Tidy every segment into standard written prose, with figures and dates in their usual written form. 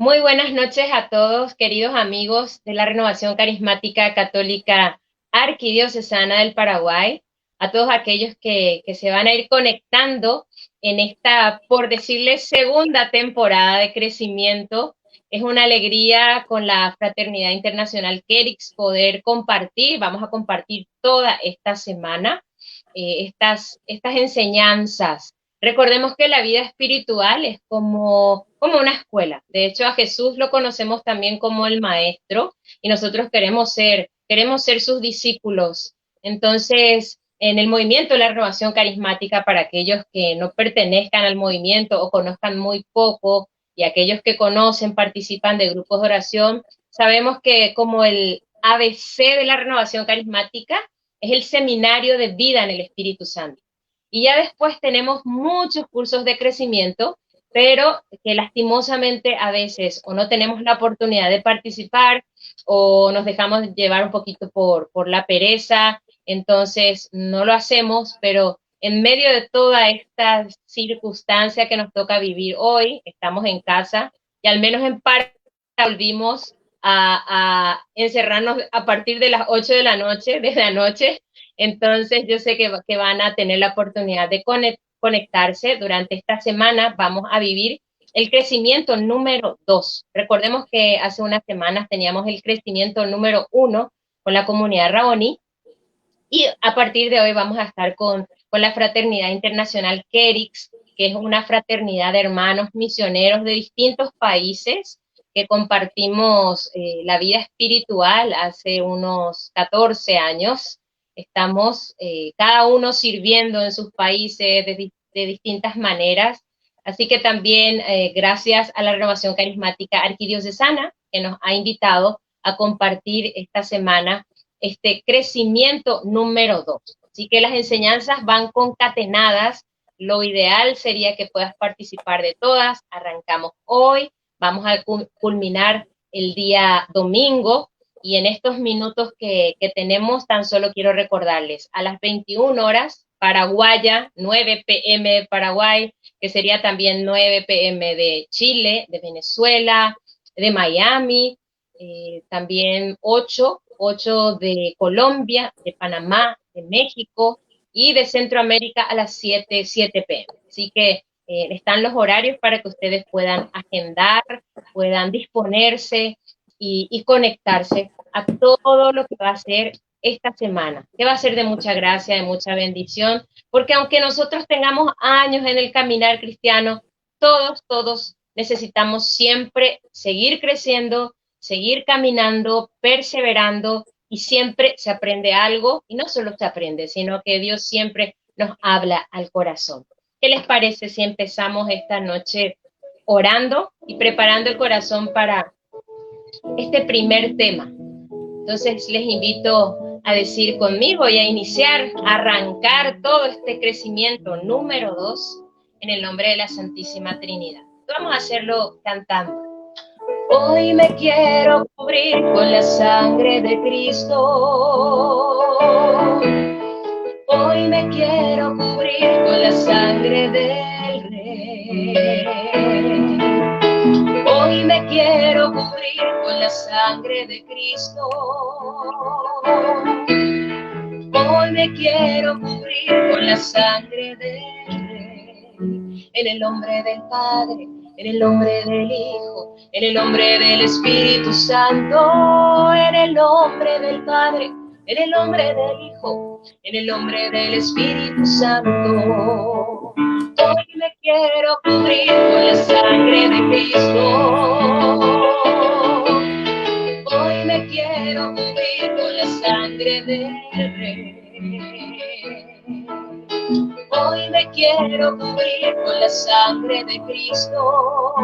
Muy buenas noches a todos, queridos amigos de la Renovación Carismática Católica Arquidiocesana del Paraguay, a todos aquellos que se van a ir conectando en esta, por decirles, segunda temporada de crecimiento. Es una alegría con la Fraternidad Internacional Kerix poder compartir, vamos a compartir toda esta semana estas enseñanzas. Recordemos que la vida espiritual es como una escuela. De hecho, a Jesús lo conocemos también como el maestro y nosotros queremos ser sus discípulos. Entonces, en el movimiento de la renovación carismática, para aquellos que no pertenezcan al movimiento o conozcan muy poco y aquellos que conocen, participan de grupos de oración, sabemos que como el ABC de la renovación carismática es el seminario de vida en el Espíritu Santo. Y ya después tenemos muchos cursos de crecimiento, pero que lastimosamente a veces o no tenemos la oportunidad de participar o nos dejamos llevar un poquito por la pereza, entonces no lo hacemos, pero en medio de toda esta circunstancia que nos toca vivir hoy, estamos en casa y al menos en parte volvimos a encerrarnos a partir de las 8 de la noche, desde anoche. Entonces yo sé que van a tener la oportunidad de conectarse durante esta semana. Vamos a vivir el crecimiento número 2. Recordemos que hace unas semanas teníamos el crecimiento número 1 con la comunidad Raoni y a partir de hoy vamos a estar con la Fraternidad Internacional Kerix, que es una fraternidad de hermanos misioneros de distintos países que compartimos la vida espiritual hace unos 14 años. Estamos cada uno sirviendo en sus países de distintas maneras. Así que también gracias a la Renovación Carismática Arquidiocesana, que nos ha invitado a compartir esta semana este crecimiento número 2. Así que las enseñanzas van concatenadas. Lo ideal sería que puedas participar de todas. Arrancamos hoy, vamos a culminar el día domingo y en estos minutos que tenemos tan solo quiero recordarles a las 21 horas paraguaya, 9 p.m. de Paraguay, que sería también 9 p.m. de Chile, de Venezuela, de Miami, también 8 de Colombia, de Panamá, de México y de Centroamérica a las 7 p.m. Así que están los horarios para que ustedes puedan agendar, puedan disponerse y conectarse a todo lo que va a ser esta semana, que va a ser de mucha gracia, de mucha bendición, porque aunque nosotros tengamos años en el caminar cristiano, todos necesitamos siempre seguir creciendo, seguir caminando, perseverando y siempre se aprende algo y no solo se aprende, sino que Dios siempre nos habla al corazón. ¿Qué les parece si empezamos esta noche orando y preparando el corazón para este primer tema? Entonces les invito a decir conmigo y a iniciar, a arrancar todo este crecimiento número 2 en el nombre de la Santísima Trinidad. Vamos a hacerlo cantando. Hoy me quiero cubrir con la sangre de Cristo. Hoy me quiero cubrir con la sangre del Rey. Hoy me quiero cubrir con la sangre de Cristo. Hoy me quiero cubrir con la sangre del Rey. En el nombre del Padre, en el nombre del Hijo, en el nombre del Espíritu Santo, en el nombre del Padre, en el nombre del Hijo, en el nombre del Espíritu Santo. Hoy me quiero cubrir con la sangre de Cristo. Hoy me quiero cubrir con la sangre del Rey. Hoy me quiero cubrir con la sangre de Cristo.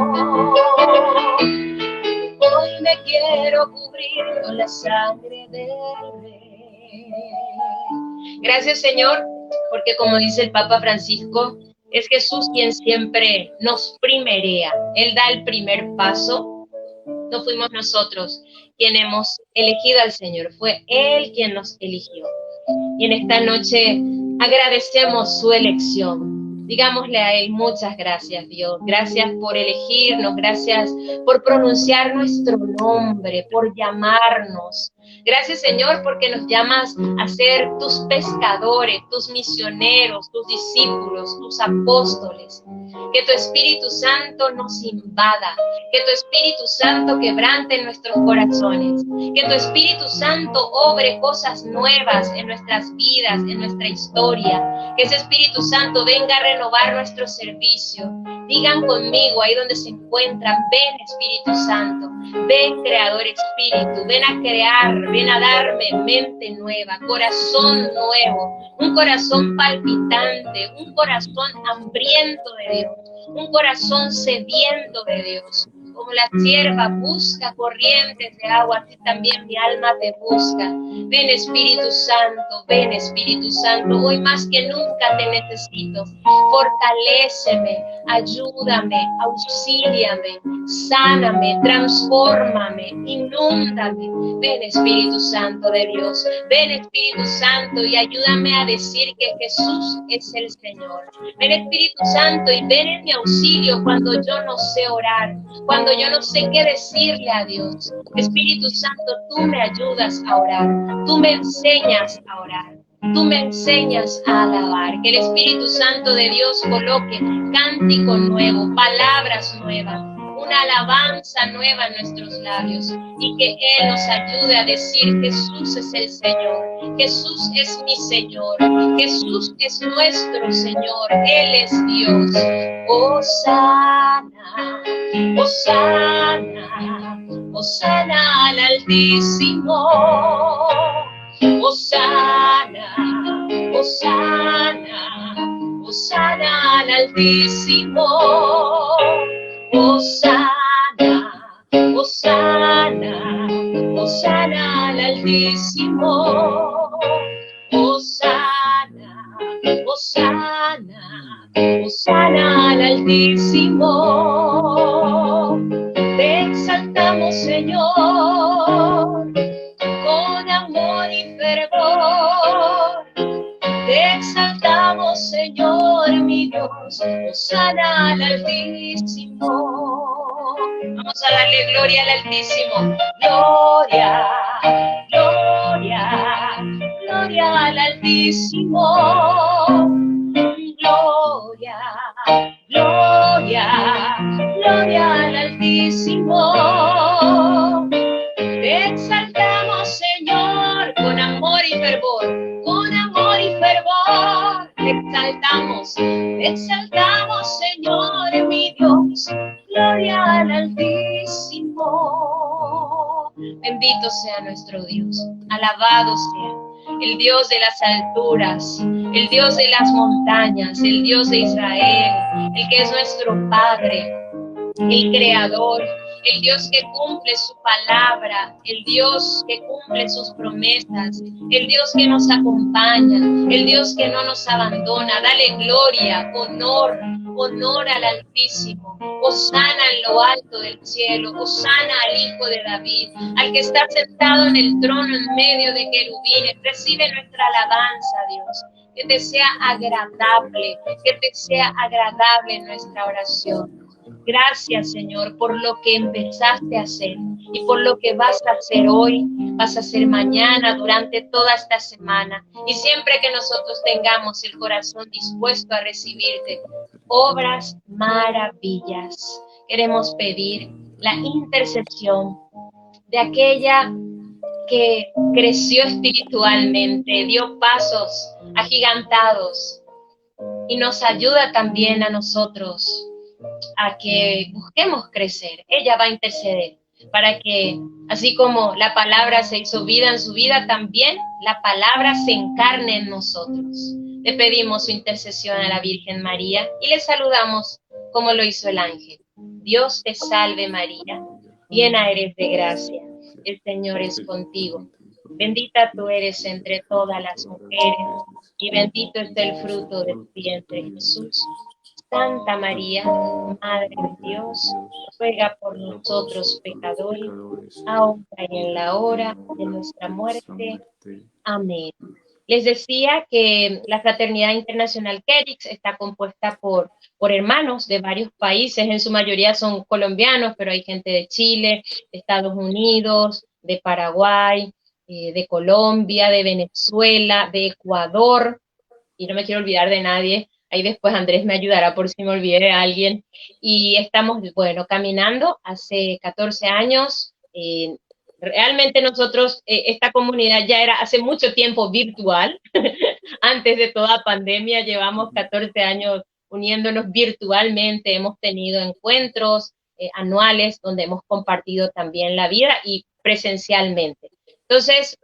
Hoy me quiero cubrir con la sangre del Rey. Gracias, Señor, porque como dice el Papa Francisco, es Jesús quien siempre nos primerea. Él da el primer paso. No fuimos nosotros quien hemos elegido al Señor, fue Él quien nos eligió. Y en esta noche agradecemos su elección. Digámosle a Él muchas gracias, Dios. Gracias por elegirnos, gracias por pronunciar nuestro nombre, por llamarnos. Gracias, Señor, porque nos llamas a ser tus pescadores, tus misioneros, tus discípulos, tus apóstoles. Que tu Espíritu Santo nos invada, que tu Espíritu Santo quebrante nuestros corazones, que tu Espíritu Santo obre cosas nuevas en nuestras vidas, en nuestra historia, que ese Espíritu Santo venga a renovar nuestro servicio. Digan conmigo ahí donde se encuentran: ven Espíritu Santo, ven Creador Espíritu, ven a crear, ven a darme mente nueva, corazón nuevo, un corazón palpitante, un corazón hambriento de Dios, un corazón sediento de Dios. Como la sierva busca corrientes de agua, así también mi alma te busca. Ven Espíritu Santo, hoy más que nunca te necesito. Fortaléceme, ayúdame, auxíliame, sáname, transfórmame, inúndame. Ven Espíritu Santo de Dios, ven Espíritu Santo y ayúdame a decir que Jesús es el Señor. Ven Espíritu Santo y ven en mi auxilio cuando yo no sé orar, cuando yo no sé qué decirle a Dios. Espíritu Santo, tú me ayudas a orar, tú me enseñas a orar. Tú me enseñas a alabar, que el Espíritu Santo de Dios coloque cántico nuevo, palabras nuevas, una alabanza nueva en nuestros labios y que Él nos ayude a decir: Jesús es el Señor, Jesús es mi Señor, Jesús es nuestro Señor, Él es Dios. Hosana, Hosana, Hosana al Altísimo. Hosana, Hosana, Hosana al Altísimo. Hosana, Hosana, Hosana al Altísimo. Hosana, Hosana, Hosana al Altísimo. Te exaltamos, Señor, con amor y fervor. Te exaltamos, Señor, mi Dios, Hosana al Altísimo. Vamos a darle gloria al Altísimo. Gloria, gloria, gloria al Altísimo. Gloria, gloria, gloria al Altísimo. Te exaltamos, Señor, con amor y fervor, con amor y fervor. Te exaltamos, Señor, mi Dios, gloria al Altísimo. Bendito sea nuestro Dios, alabado sea el Dios de las alturas, el Dios de las montañas, el Dios de Israel, el que es nuestro Padre, el Creador, el Dios que cumple su palabra, el Dios que cumple sus promesas, el Dios que nos acompaña, el Dios que no nos abandona. Dale gloria, honor, honor al Altísimo. Hosana en lo alto del cielo, hosana al Hijo de David, al que está sentado en el trono en medio de querubines. Recibe nuestra alabanza, Dios. Que te sea agradable nuestra oración. Gracias, Señor, por lo que empezaste a hacer y por lo que vas a hacer hoy, vas a hacer mañana, durante toda esta semana. Y siempre que nosotros tengamos el corazón dispuesto a recibirte, obras maravillas. Queremos pedir la intercesión de aquella que creció espiritualmente, dio pasos agigantados y nos ayuda también a nosotros a que busquemos crecer. Ella va a interceder para que, así como la palabra se hizo vida en su vida, también la palabra se encarne en nosotros. Le pedimos su intercesión a la Virgen María y le saludamos como lo hizo el ángel. Dios te salve María, llena eres de gracia, el Señor es contigo. Bendita tú eres entre todas las mujeres y bendito es el fruto de tu vientre, Jesús. Santa María, Madre de Dios, ruega por nosotros pecadores, ahora y en la hora de nuestra muerte. Amén. Les decía que la Fraternidad Internacional Kerix está compuesta por hermanos de varios países, en su mayoría son colombianos, pero hay gente de Chile, de Estados Unidos, de Paraguay, de Colombia, de Venezuela, de Ecuador, y no me quiero olvidar de nadie. Ahí después Andrés me ayudará por si me olvidé de alguien. Y estamos, bueno, caminando hace 14 años. Realmente nosotros, esta comunidad ya era hace mucho tiempo virtual. Antes de toda pandemia llevamos 14 años uniéndonos virtualmente. Hemos tenido encuentros anuales donde hemos compartido también la vida y presencialmente. Entonces,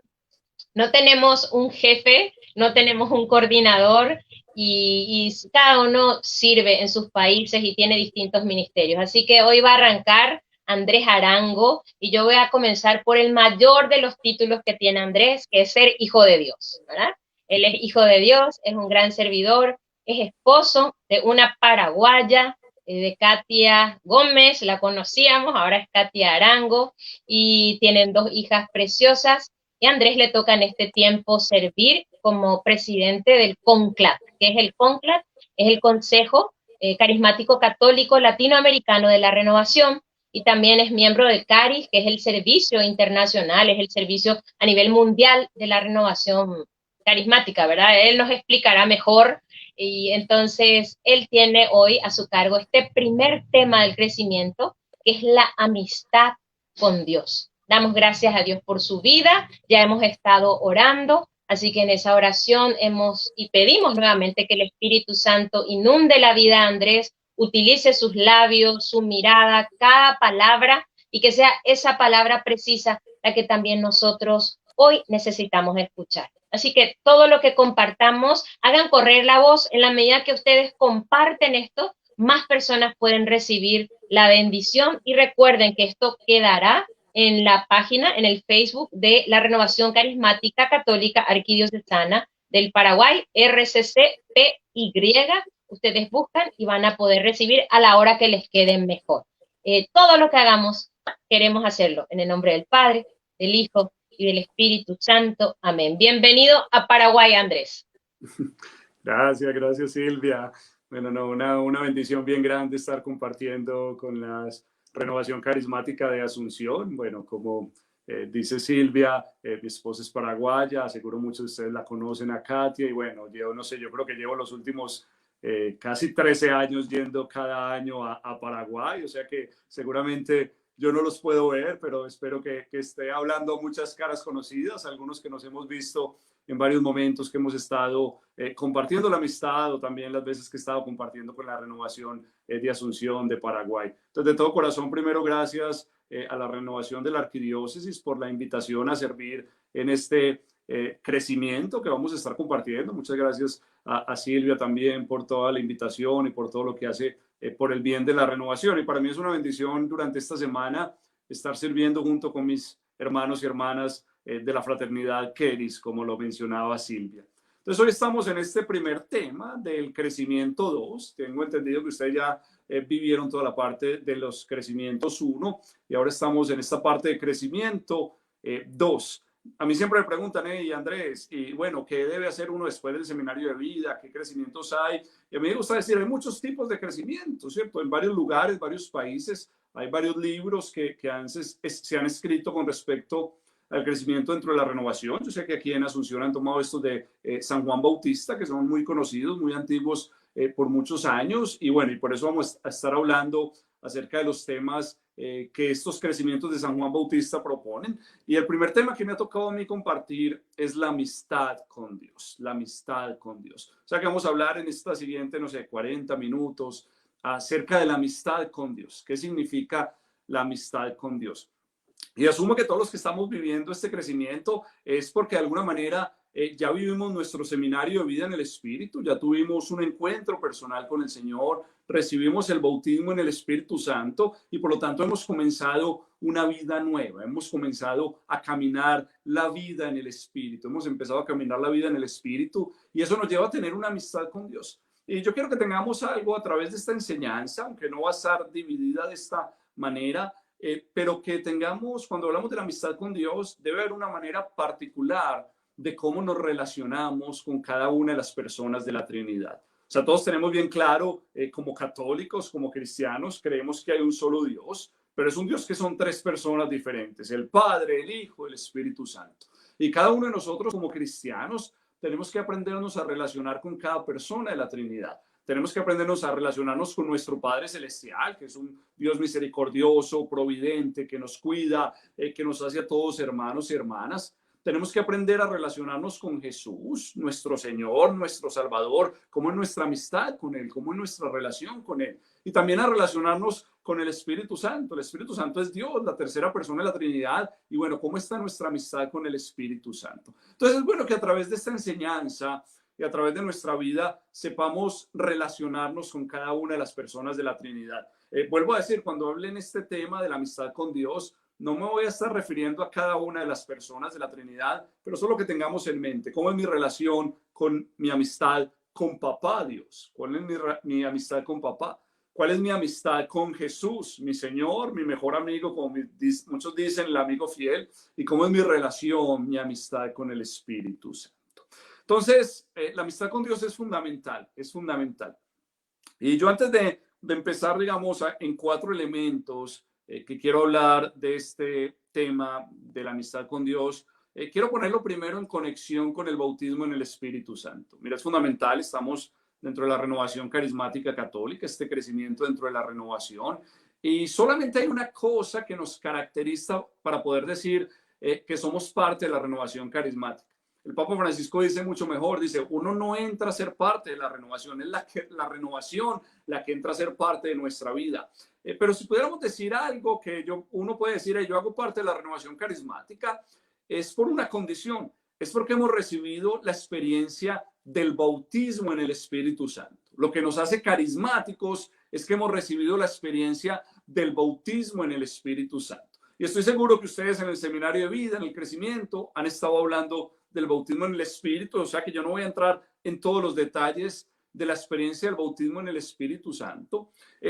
no tenemos un jefe, no tenemos un coordinador y cada uno sirve en sus países y tiene distintos ministerios. Así que hoy va a arrancar Andrés Arango y yo voy a comenzar por el mayor de los títulos que tiene Andrés, que es ser hijo de Dios, ¿verdad? Él es hijo de Dios, es un gran servidor, es esposo de una paraguaya, de Katia Gómez, la conocíamos, ahora es Katia Arango, y tienen dos hijas preciosas, y a Andrés le toca en este tiempo servir como presidente del CONCLAT. ¿Qué es el CONCLAT? Es el Consejo Carismático Católico Latinoamericano de la Renovación, y también es miembro del CARIS, que es el servicio internacional, es el servicio a nivel mundial de la renovación carismática, ¿verdad? Él nos explicará mejor, y entonces él tiene hoy a su cargo este primer tema del crecimiento, que es la amistad con Dios. Damos gracias a Dios por su vida, ya hemos estado orando, así que en esa oración y pedimos nuevamente que el Espíritu Santo inunde la vida de Andrés, utilice sus labios, su mirada, cada palabra, y que sea esa palabra precisa la que también nosotros hoy necesitamos escuchar. Así que todo lo que compartamos, hagan correr la voz. En la medida que ustedes comparten esto, más personas pueden recibir la bendición, y recuerden que esto quedará en la página, en el Facebook de la Renovación Carismática Católica Arquidiocesana del Paraguay, RCCPY. Ustedes buscan y van a poder recibir a la hora que les quede mejor. Todo lo que hagamos, queremos hacerlo en el nombre del Padre, del Hijo y del Espíritu Santo. Amén. Bienvenido a Paraguay, Andrés. Gracias Silvia. Bueno, no, una bendición bien grande estar compartiendo con la Renovación Carismática de Asunción. Bueno, como dice Silvia, mi esposa es paraguaya, seguro muchos de ustedes la conocen, a Katia, y bueno, yo no sé, yo creo que llevo los últimos casi 13 años yendo cada año a Paraguay, o sea que seguramente yo no los puedo ver, pero espero que esté hablando muchas caras conocidas, algunos que nos hemos visto en varios momentos que hemos estado compartiendo la amistad, o también las veces que he estado compartiendo con la Renovación de Asunción de Paraguay. Entonces, de todo corazón, primero, gracias a la Renovación de la Arquidiócesis por la invitación a servir en este crecimiento que vamos a estar compartiendo. Muchas gracias a Silvia también por toda la invitación y por todo lo que hace por el bien de la renovación. Y para mí es una bendición durante esta semana estar sirviendo junto con mis hermanos y hermanas de la fraternidad Keris, como lo mencionaba Silvia. Entonces hoy estamos en este primer tema del crecimiento 2. Tengo entendido que ustedes ya vivieron toda la parte de los crecimientos 1 y ahora estamos en esta parte de crecimiento 2. A mí siempre me preguntan, hey Andrés, y bueno, ¿qué debe hacer uno después del seminario de vida? ¿Qué crecimientos hay? Y a mí me gusta decir, hay muchos tipos de crecimiento, ¿cierto? En varios lugares, varios países, hay varios libros que se han escrito con respecto al crecimiento dentro de la renovación. Yo sé que aquí en Asunción han tomado estos de San Juan Bautista, que son muy conocidos, muy antiguos por muchos años, y bueno, y por eso vamos a estar hablando acerca de los temas que estos crecimientos de San Juan Bautista proponen. Y el primer tema que me ha tocado a mí compartir es la amistad con Dios, la amistad con Dios. O sea que vamos a hablar en esta siguiente, no sé, 40 minutos acerca de la amistad con Dios. ¿Qué significa la amistad con Dios? Y asumo que todos los que estamos viviendo este crecimiento es porque de alguna manera ya vivimos nuestro seminario de vida en el Espíritu, ya tuvimos un encuentro personal con el Señor, recibimos el bautismo en el Espíritu Santo y por lo tanto hemos comenzado una vida nueva, hemos comenzado a caminar la vida en el Espíritu, hemos empezado a caminar la vida en el Espíritu y eso nos lleva a tener una amistad con Dios. Y yo quiero que tengamos algo a través de esta enseñanza, aunque no va a estar dividida de esta manera, pero que tengamos, cuando hablamos de la amistad con Dios, debe haber una manera particular de cómo nos relacionamos con cada una de las personas de la Trinidad. O sea, todos tenemos bien claro, como católicos, como cristianos, creemos que hay un solo Dios, pero es un Dios que son tres personas diferentes, el Padre, el Hijo, el Espíritu Santo. Y cada uno de nosotros como cristianos tenemos que aprendernos a relacionar con cada persona de la Trinidad. Tenemos que aprendernos a relacionarnos con nuestro Padre Celestial, que es un Dios misericordioso, providente, que nos cuida, que nos hace a todos hermanos y hermanas. Tenemos que aprender a relacionarnos con Jesús, nuestro Señor, nuestro Salvador, cómo es nuestra amistad con Él, cómo es nuestra relación con Él. Y también a relacionarnos con el Espíritu Santo. El Espíritu Santo es Dios, la tercera persona de la Trinidad. Y bueno, ¿cómo está nuestra amistad con el Espíritu Santo? Entonces es bueno que a través de esta enseñanza y a través de nuestra vida sepamos relacionarnos con cada una de las personas de la Trinidad. Vuelvo a decir, cuando hable en este tema de la amistad con Dios, no me voy a estar refiriendo a cada una de las personas de la Trinidad, pero solo que tengamos en mente cómo es mi relación con mi amistad con papá Dios, cuál es mi amistad con papá, cuál es mi amistad con Jesús, mi Señor, mi mejor amigo, como muchos dicen, el amigo fiel, y cómo es mi relación, mi amistad con el Espíritu Santo. Entonces, la amistad con Dios es fundamental, es fundamental. Y yo antes de empezar, digamos, en cuatro elementos que quiero hablar de este tema de la amistad con Dios, quiero ponerlo primero en conexión con el bautismo en el Espíritu Santo. Mira, es fundamental, estamos dentro de la renovación carismática católica, este crecimiento dentro de la renovación. Y solamente hay una cosa que nos caracteriza para poder decir que somos parte de la renovación carismática. El Papa Francisco dice mucho mejor, dice, uno no entra a ser parte de la renovación, es la renovación la que entra a ser parte de nuestra vida. Pero si pudiéramos decir algo que uno puede decir, yo hago parte de la renovación carismática, es por una condición, es porque hemos recibido la experiencia del bautismo en el Espíritu Santo. Lo que nos hace carismáticos es que hemos recibido la experiencia del bautismo en el Espíritu Santo. Y estoy seguro que ustedes en el seminario de vida, en el crecimiento, han estado hablando del bautismo en el Espíritu, o sea que yo no voy a entrar en todos los detalles de la experiencia del bautismo en el Espíritu Santo,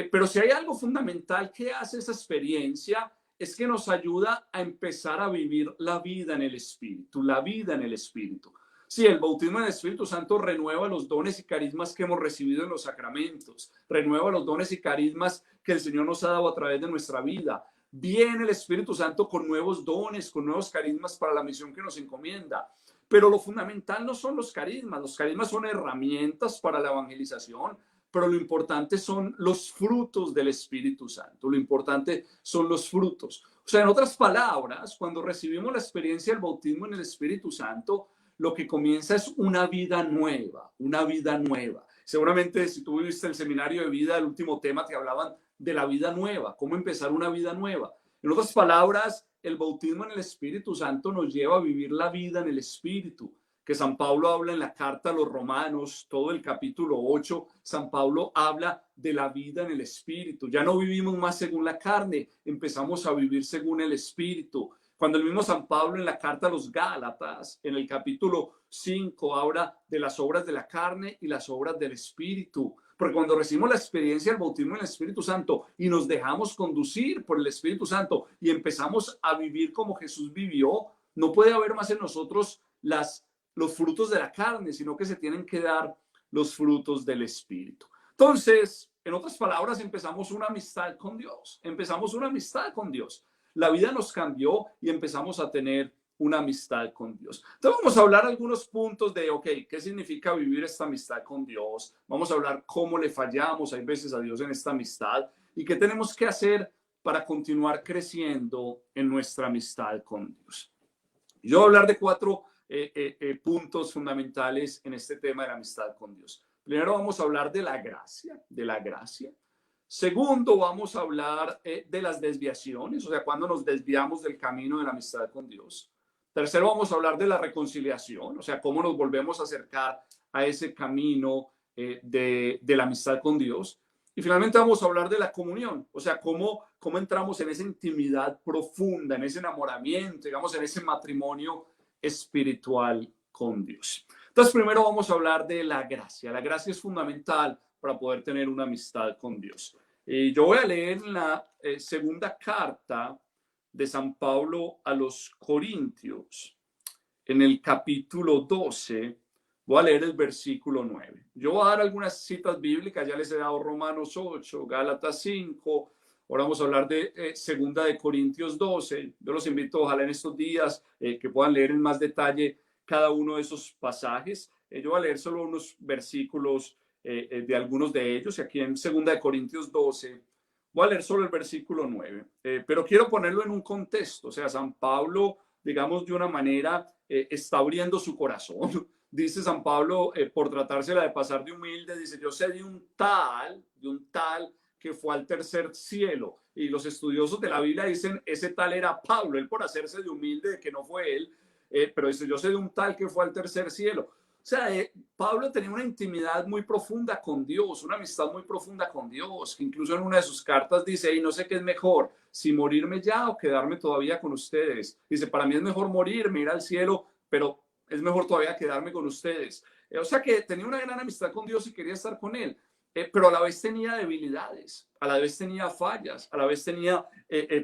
pero si hay algo fundamental que hace esa experiencia es que nos ayuda a empezar a vivir la vida en el Espíritu, la vida en el Espíritu. Sí, el bautismo en el Espíritu Santo renueva los dones y carismas que hemos recibido en los sacramentos, renueva los dones y carismas que el Señor nos ha dado a través de nuestra vida. Viene el Espíritu Santo con nuevos dones, con nuevos carismas para la misión que nos encomienda. Pero lo fundamental no son los carismas son herramientas para la evangelización, pero lo importante son los frutos del Espíritu Santo, lo importante son los frutos. O sea, en otras palabras, cuando recibimos la experiencia del bautismo en el Espíritu Santo, lo que comienza es una vida nueva, una vida nueva. Seguramente si tú viviste el seminario de vida, el último tema te hablaban de la vida nueva, cómo empezar una vida nueva. En otras palabras, el bautismo en el Espíritu Santo nos lleva a vivir la vida en el Espíritu, que San Pablo habla en la carta a los Romanos, todo el capítulo 8, San Pablo habla de la vida en el Espíritu. Ya no vivimos más según la carne, empezamos a vivir según el Espíritu. Cuando el mismo San Pablo en la carta a los Gálatas, en el capítulo 5, habla de las obras de la carne y las obras del Espíritu. Porque cuando recibimos la experiencia del bautismo en el Espíritu Santo y nos dejamos conducir por el Espíritu Santo y empezamos a vivir como Jesús vivió, no puede haber más en nosotros los frutos de la carne, sino que se tienen que dar los frutos del Espíritu. Entonces, en otras palabras, empezamos una amistad con Dios. Empezamos una amistad con Dios. La vida nos cambió y empezamos a tener una amistad con Dios. Entonces vamos a hablar algunos puntos de, ¿qué significa vivir esta amistad con Dios? Vamos a hablar cómo le fallamos hay veces a Dios en esta amistad y qué tenemos que hacer para continuar creciendo en nuestra amistad con Dios. Yo voy a hablar de cuatro puntos fundamentales en este tema de la amistad con Dios. Primero vamos a hablar de la gracia, Segundo, vamos a hablar de las desviaciones, o sea, cuando nos desviamos del camino de la amistad con Dios. Tercero, vamos a hablar de la reconciliación, o sea, cómo nos volvemos a acercar a ese camino de la amistad con Dios. Y finalmente vamos a hablar de la comunión, o sea, cómo entramos en esa intimidad profunda, en ese enamoramiento, digamos, en ese matrimonio espiritual con Dios. Entonces, primero vamos a hablar de la gracia. La gracia es fundamental para poder tener una amistad con Dios. Yo voy a leer la segunda carta de San Pablo a los Corintios. en el capítulo 12, voy a leer el versículo 9. Yo voy a dar algunas citas bíblicas, ya les he dado Romanos 8, Gálatas 5, ahora vamos a hablar de segunda de Corintios 12. Yo los invito, ojalá en estos días, que puedan leer en más detalle cada uno de esos pasajes. Yo voy a leer solo unos versículos de algunos de ellos, y aquí en segunda de Corintios 12, voy a leer solo el versículo 9, pero quiero ponerlo en un contexto. O sea, San Pablo, digamos, de una manera, está abriendo su corazón. Dice San Pablo, por tratársela de pasar de humilde, dice, yo sé de un tal que fue al tercer cielo. Y los estudiosos de la Biblia dicen, ese tal era Pablo, él por hacerse de humilde, de que no fue él, pero dice, yo sé de un tal que fue al tercer cielo. O sea, Pablo tenía una intimidad muy profunda con Dios, una amistad muy profunda con Dios, que incluso en una de sus cartas dice, y no sé qué es mejor, si morirme ya o quedarme todavía con ustedes. Dice, para mí es mejor morirme, ir al cielo, pero es mejor todavía quedarme con ustedes. O sea que tenía una gran amistad con Dios y quería estar con él, pero a la vez tenía debilidades, a la vez tenía fallas, a la vez tenía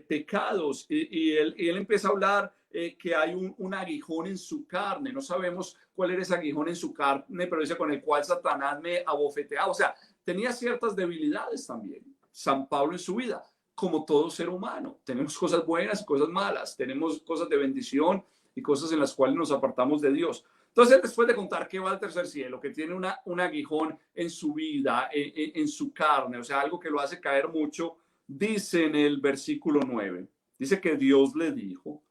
pecados, y él empieza a hablar que hay un aguijón en su carne. No sabemos cuál era ese aguijón en su carne, pero dice con el cual Satanás me abofeteaba. O sea, tenía ciertas debilidades también San Pablo en su vida, como todo ser humano. Tenemos cosas buenas y cosas malas, tenemos cosas de bendición y cosas en las cuales nos apartamos de Dios. Entonces, después de contar que va al tercer cielo, que tiene un aguijón en su vida, en su carne, o sea, algo que lo hace caer mucho, dice en el versículo 9, dice que Dios le dijo,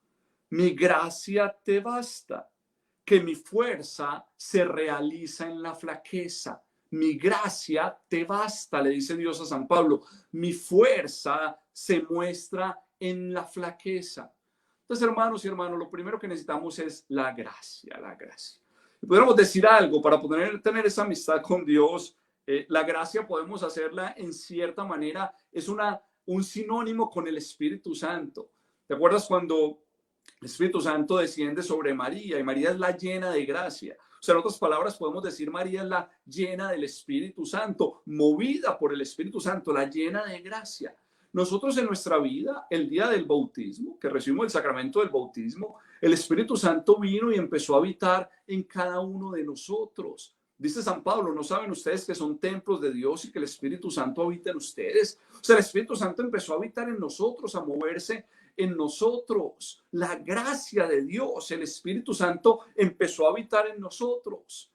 mi gracia te basta, que mi fuerza se realiza en la flaqueza. Mi gracia te basta, le dice Dios a San Pablo. Mi fuerza se muestra en la flaqueza. Entonces, hermanos y hermanos, lo primero que necesitamos es la gracia, la gracia. Y podríamos decir algo para poder tener esa amistad con Dios. La gracia podemos hacerla en cierta manera, es un sinónimo con el Espíritu Santo. ¿Te acuerdas cuando el Espíritu Santo desciende sobre María y María es la llena de gracia? O sea, en otras palabras, podemos decir María es la llena del Espíritu Santo, movida por el Espíritu Santo, la llena de gracia. Nosotros en nuestra vida, el día del bautismo, que recibimos el sacramento del bautismo, el Espíritu Santo vino y empezó a habitar en cada uno de nosotros. Dice San Pablo, ¿no saben ustedes que son templos de Dios y que el Espíritu Santo habita en ustedes? O sea, el Espíritu Santo empezó a habitar en nosotros, a moverse en nosotros. La gracia de Dios, el Espíritu Santo empezó a habitar en nosotros.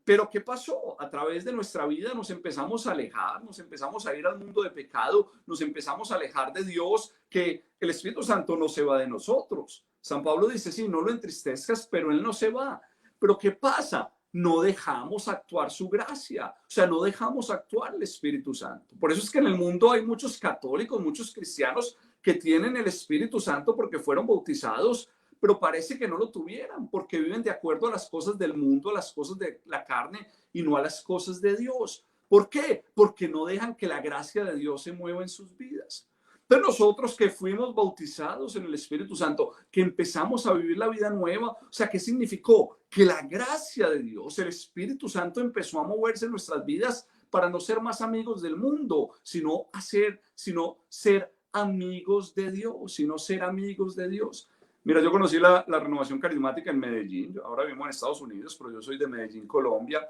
Pero ¿qué pasó? A través de nuestra vida nos empezamos a alejar, nos empezamos a ir al mundo de pecado, nos empezamos a alejar de Dios, que el Espíritu Santo no se va de nosotros. San Pablo dice, sí, no lo entristezcas, pero Él no se va. Pero ¿qué pasa? No dejamos actuar su gracia, o sea, no dejamos actuar el Espíritu Santo. Por eso es que en el mundo hay muchos católicos, muchos cristianos que tienen el Espíritu Santo porque fueron bautizados, pero parece que no lo tuvieran porque viven de acuerdo a las cosas del mundo, a las cosas de la carne y no a las cosas de Dios. ¿Por qué? Porque no dejan que la gracia de Dios se mueva en sus vidas. Entonces nosotros que fuimos bautizados en el Espíritu Santo, que empezamos a vivir la vida nueva, o sea, ¿qué significó? Que la gracia de Dios, el Espíritu Santo empezó a moverse en nuestras vidas para no ser más amigos del mundo, sino ser amigos de Dios, sino ser amigos de Dios. Mira, yo conocí la renovación carismática en Medellín. Yo ahora vivo en Estados Unidos, pero yo soy de Medellín, Colombia.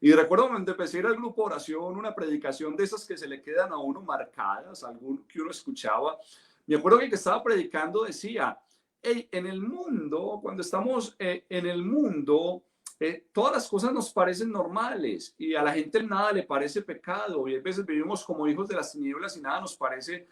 Y recuerdo cuando empecé a ir al grupo de oración, una predicación de esas que se le quedan a uno marcadas, algún que uno escuchaba. Me acuerdo que el que estaba predicando decía, hey, en el mundo, cuando estamos en el mundo, todas las cosas nos parecen normales y a la gente nada le parece pecado. Y a veces vivimos como hijos de las tinieblas y nada nos parece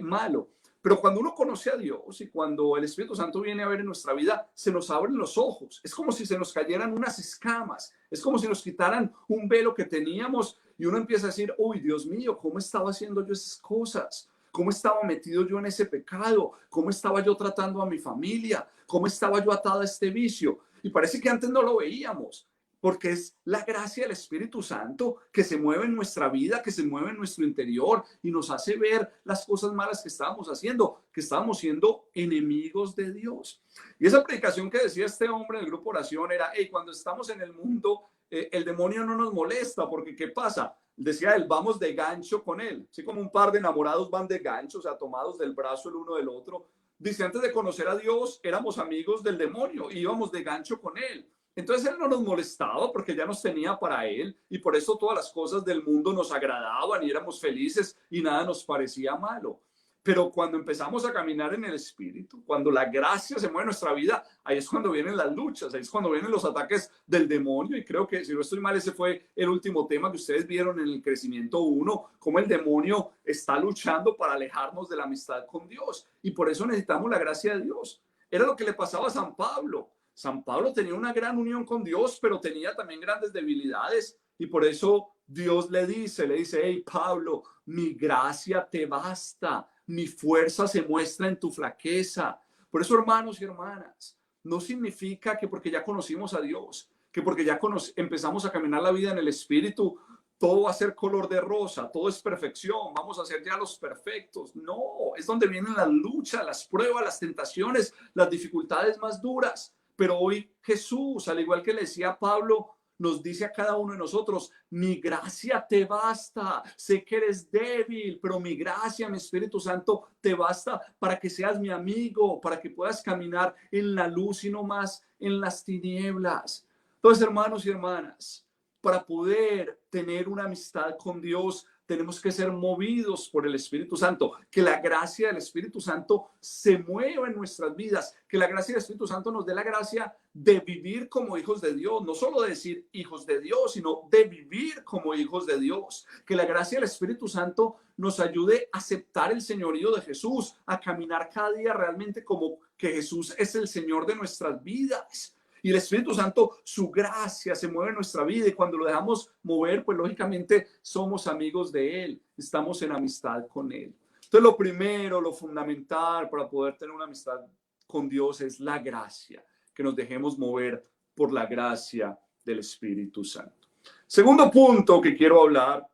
malo. Pero cuando uno conoce a Dios y cuando el Espíritu Santo viene a ver en nuestra vida, se nos abren los ojos. Es como si se nos cayeran unas escamas. Es como si nos quitaran un velo que teníamos y uno empieza a decir, uy, Dios mío, ¿cómo estaba haciendo yo esas cosas? ¿Cómo estaba metido yo en ese pecado? ¿Cómo estaba yo tratando a mi familia? ¿Cómo estaba yo atado a este vicio? Y parece que antes no lo veíamos, porque es la gracia del Espíritu Santo que se mueve en nuestra vida, que se mueve en nuestro interior y nos hace ver las cosas malas que estábamos haciendo, que estábamos siendo enemigos de Dios. Y esa predicación que decía este hombre del grupo oración era, hey, cuando estamos en el mundo, el demonio no nos molesta, porque ¿qué pasa? Decía él, vamos de gancho con él, así como un par de enamorados van de gancho, o sea, tomados del brazo el uno del otro. dice, antes de conocer a Dios, éramos amigos del demonio, íbamos de gancho con él. Entonces él no nos molestaba porque ya nos tenía para él y por eso todas las cosas del mundo nos agradaban y éramos felices y nada nos parecía malo. Pero cuando empezamos a caminar en el Espíritu, cuando la gracia se mueve en nuestra vida, ahí es cuando vienen las luchas, ahí es cuando vienen los ataques del demonio. Y creo que, si no estoy mal, ese fue el último tema que ustedes vieron en el crecimiento 1, cómo el demonio está luchando para alejarnos de la amistad con Dios. Y por eso necesitamos la gracia de Dios. Era lo que le pasaba a San Pablo. San Pablo tenía una gran unión con Dios, pero tenía también grandes debilidades. Y por eso Dios le dice, hey Pablo, mi gracia te basta, mi fuerza se muestra en tu flaqueza. Por eso, hermanos y hermanas, no significa que porque ya conocimos a Dios, que porque ya empezamos a caminar la vida en el Espíritu, todo va a ser color de rosa, todo es perfección, vamos a ser ya los perfectos. No, es donde vienen las luchas, las pruebas, las tentaciones, las dificultades más duras. Pero hoy Jesús, al igual que le decía a Pablo, nos dice a cada uno de nosotros, mi gracia te basta, sé que eres débil, pero mi gracia, mi Espíritu Santo te basta para que seas mi amigo, para que puedas caminar en la luz y no más en las tinieblas. Entonces, hermanos y hermanas, para poder tener una amistad con Dios, tenemos que ser movidos por el Espíritu Santo, que la gracia del Espíritu Santo se mueva en nuestras vidas, que la gracia del Espíritu Santo nos dé la gracia de vivir como hijos de Dios, no solo de decir hijos de Dios, sino de vivir como hijos de Dios, que la gracia del Espíritu Santo nos ayude a aceptar el señorío de Jesús, a caminar cada día realmente como que Jesús es el Señor de nuestras vidas. Y el Espíritu Santo, su gracia se mueve en nuestra vida y cuando lo dejamos mover, pues lógicamente somos amigos de Él, estamos en amistad con Él. Entonces lo primero, lo fundamental para poder tener una amistad con Dios es la gracia, que nos dejemos mover por la gracia del Espíritu Santo. Segundo punto que quiero hablar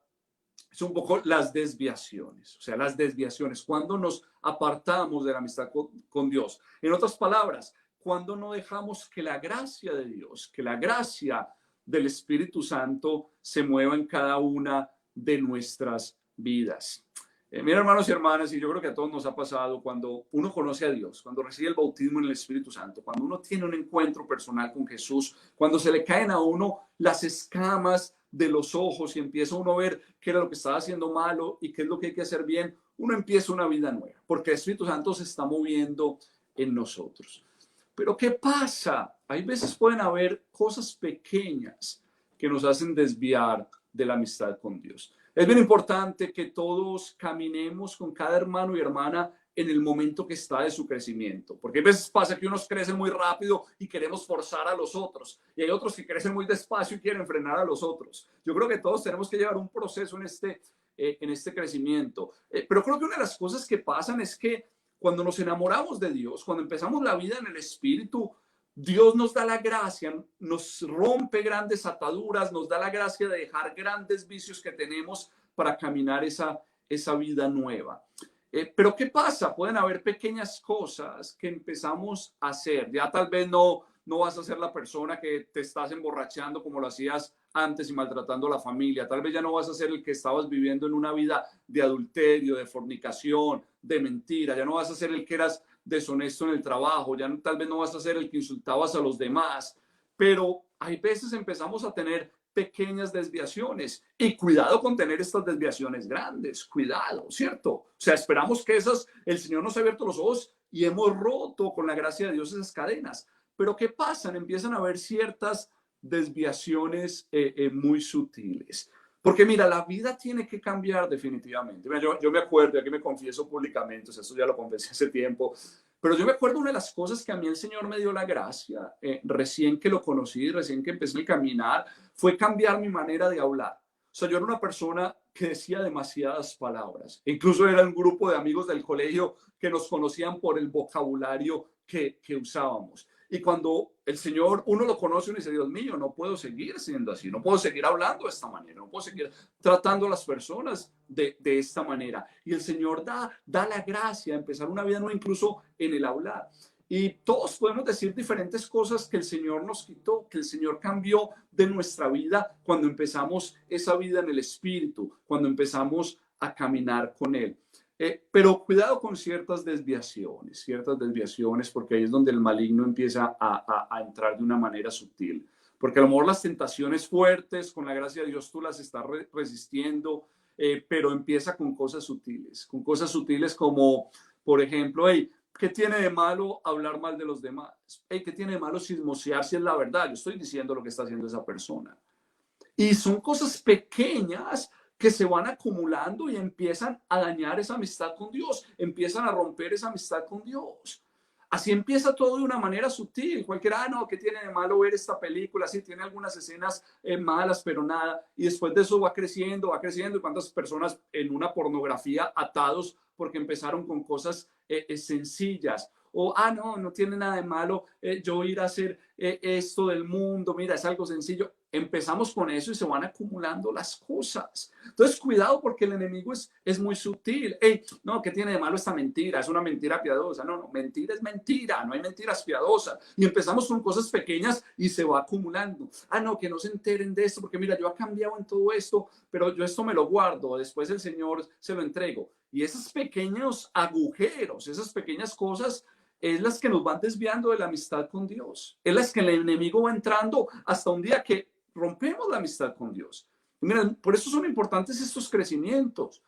es un poco las desviaciones, o sea, las desviaciones, cuando nos apartamos de la amistad con Dios. En otras palabras, cuando no dejamos que la gracia de Dios, que la gracia del Espíritu Santo se mueva en cada una de nuestras vidas. Mira, hermanos y hermanas, y yo creo que a todos nos ha pasado cuando uno conoce a Dios, cuando recibe el bautismo en el Espíritu Santo, cuando uno tiene un encuentro personal con Jesús, cuando se le caen a uno las escamas de los ojos y empieza uno a ver qué era lo que estaba haciendo malo y qué es lo que hay que hacer bien, uno empieza una vida nueva, porque el Espíritu Santo se está moviendo en nosotros. Pero ¿qué pasa? Hay veces pueden haber cosas pequeñas que nos hacen desviar de la amistad con Dios. Es bien importante que todos caminemos con cada hermano y hermana en el momento que está de su crecimiento. Porque a veces pasa que unos crecen muy rápido y queremos forzar a los otros. Y hay otros que crecen muy despacio y quieren frenar a los otros. Yo creo que todos tenemos que llevar un proceso en este crecimiento. Pero creo que una de las cosas que pasan es que cuando nos enamoramos de Dios, cuando empezamos la vida en el Espíritu, Dios nos da la gracia, nos rompe grandes ataduras, nos da la gracia de dejar grandes vicios que tenemos para caminar esa vida nueva. Pero ¿qué pasa? Pueden haber pequeñas cosas que empezamos a hacer. Ya tal vez no vas a ser la persona que te estás emborrachando como lo hacías antes y maltratando a la familia. Tal vez ya no vas a ser el que estabas viviendo en una vida de adulterio, de fornicación, de mentira. Ya no vas a ser el que eras deshonesto en el trabajo. Ya tal vez no vas a ser el que insultabas a los demás. Pero hay veces empezamos a tener pequeñas desviaciones y cuidado con tener estas desviaciones grandes, cuidado, ¿cierto? O sea, esperamos que el Señor nos ha abierto los ojos y hemos roto con la gracia de Dios esas cadenas. Pero ¿qué pasan? Empiezan a haber ciertas desviaciones muy sutiles. Porque mira, la vida tiene que cambiar definitivamente. Mira, yo me acuerdo, aquí me confieso públicamente, o sea, eso ya lo confesé hace tiempo, pero yo me acuerdo una de las cosas que a mí el Señor me dio la gracia, recién que lo conocí, recién que empecé a caminar, fue cambiar mi manera de hablar. O sea, yo era una persona que decía demasiadas palabras. Incluso era un grupo de amigos del colegio que nos conocían por el vocabulario que usábamos. Y cuando el Señor, uno lo conoce, uno dice, Dios mío, no puedo seguir siendo así, no puedo seguir hablando de esta manera, no puedo seguir tratando a las personas de esta manera. Y el Señor da la gracia de empezar una vida nueva incluso en el hablar. Y todos podemos decir diferentes cosas que el Señor nos quitó, que el Señor cambió de nuestra vida cuando empezamos esa vida en el Espíritu, cuando empezamos a caminar con Él. Pero cuidado con ciertas desviaciones, porque ahí es donde el maligno empieza a entrar de una manera sutil. Porque a lo mejor las tentaciones fuertes, con la gracia de Dios, tú las estás resistiendo, pero empieza con cosas sutiles como, por ejemplo, hey, ¿qué tiene de malo hablar mal de los demás? Hey, ¿qué tiene de malo chismosear si es la verdad? Yo estoy diciendo lo que está haciendo esa persona. Y son cosas pequeñas que se van acumulando y empiezan a dañar esa amistad con Dios, empiezan a romper esa amistad con Dios. Así empieza todo de una manera sutil. Cualquiera, no, ¿qué tiene de malo ver esta película? Sí, tiene algunas escenas malas, pero nada. Y después de eso va creciendo, va creciendo. ¿Y cuántas personas en una pornografía atados porque empezaron con cosas sencillas? O, no, no tiene nada de malo yo ir a hacer esto del mundo. Mira, es algo sencillo. Empezamos con eso y se van acumulando las cosas. Entonces, cuidado porque el enemigo es muy sutil. Hey, no, ¿qué tiene de malo esta mentira? Es una mentira piadosa. No, no, mentira es mentira, no hay mentiras piadosas. Y empezamos con cosas pequeñas y se va acumulando. No, que no se enteren de esto, porque mira, yo he cambiado en todo esto, pero yo esto me lo guardo, después el Señor se lo entrego. Y esos pequeños agujeros, esas pequeñas cosas, es las que nos van desviando de la amistad con Dios. Es las que el enemigo va entrando hasta un día que rompemos la amistad con Dios. Y miren, por eso son importantes estos crecimientos.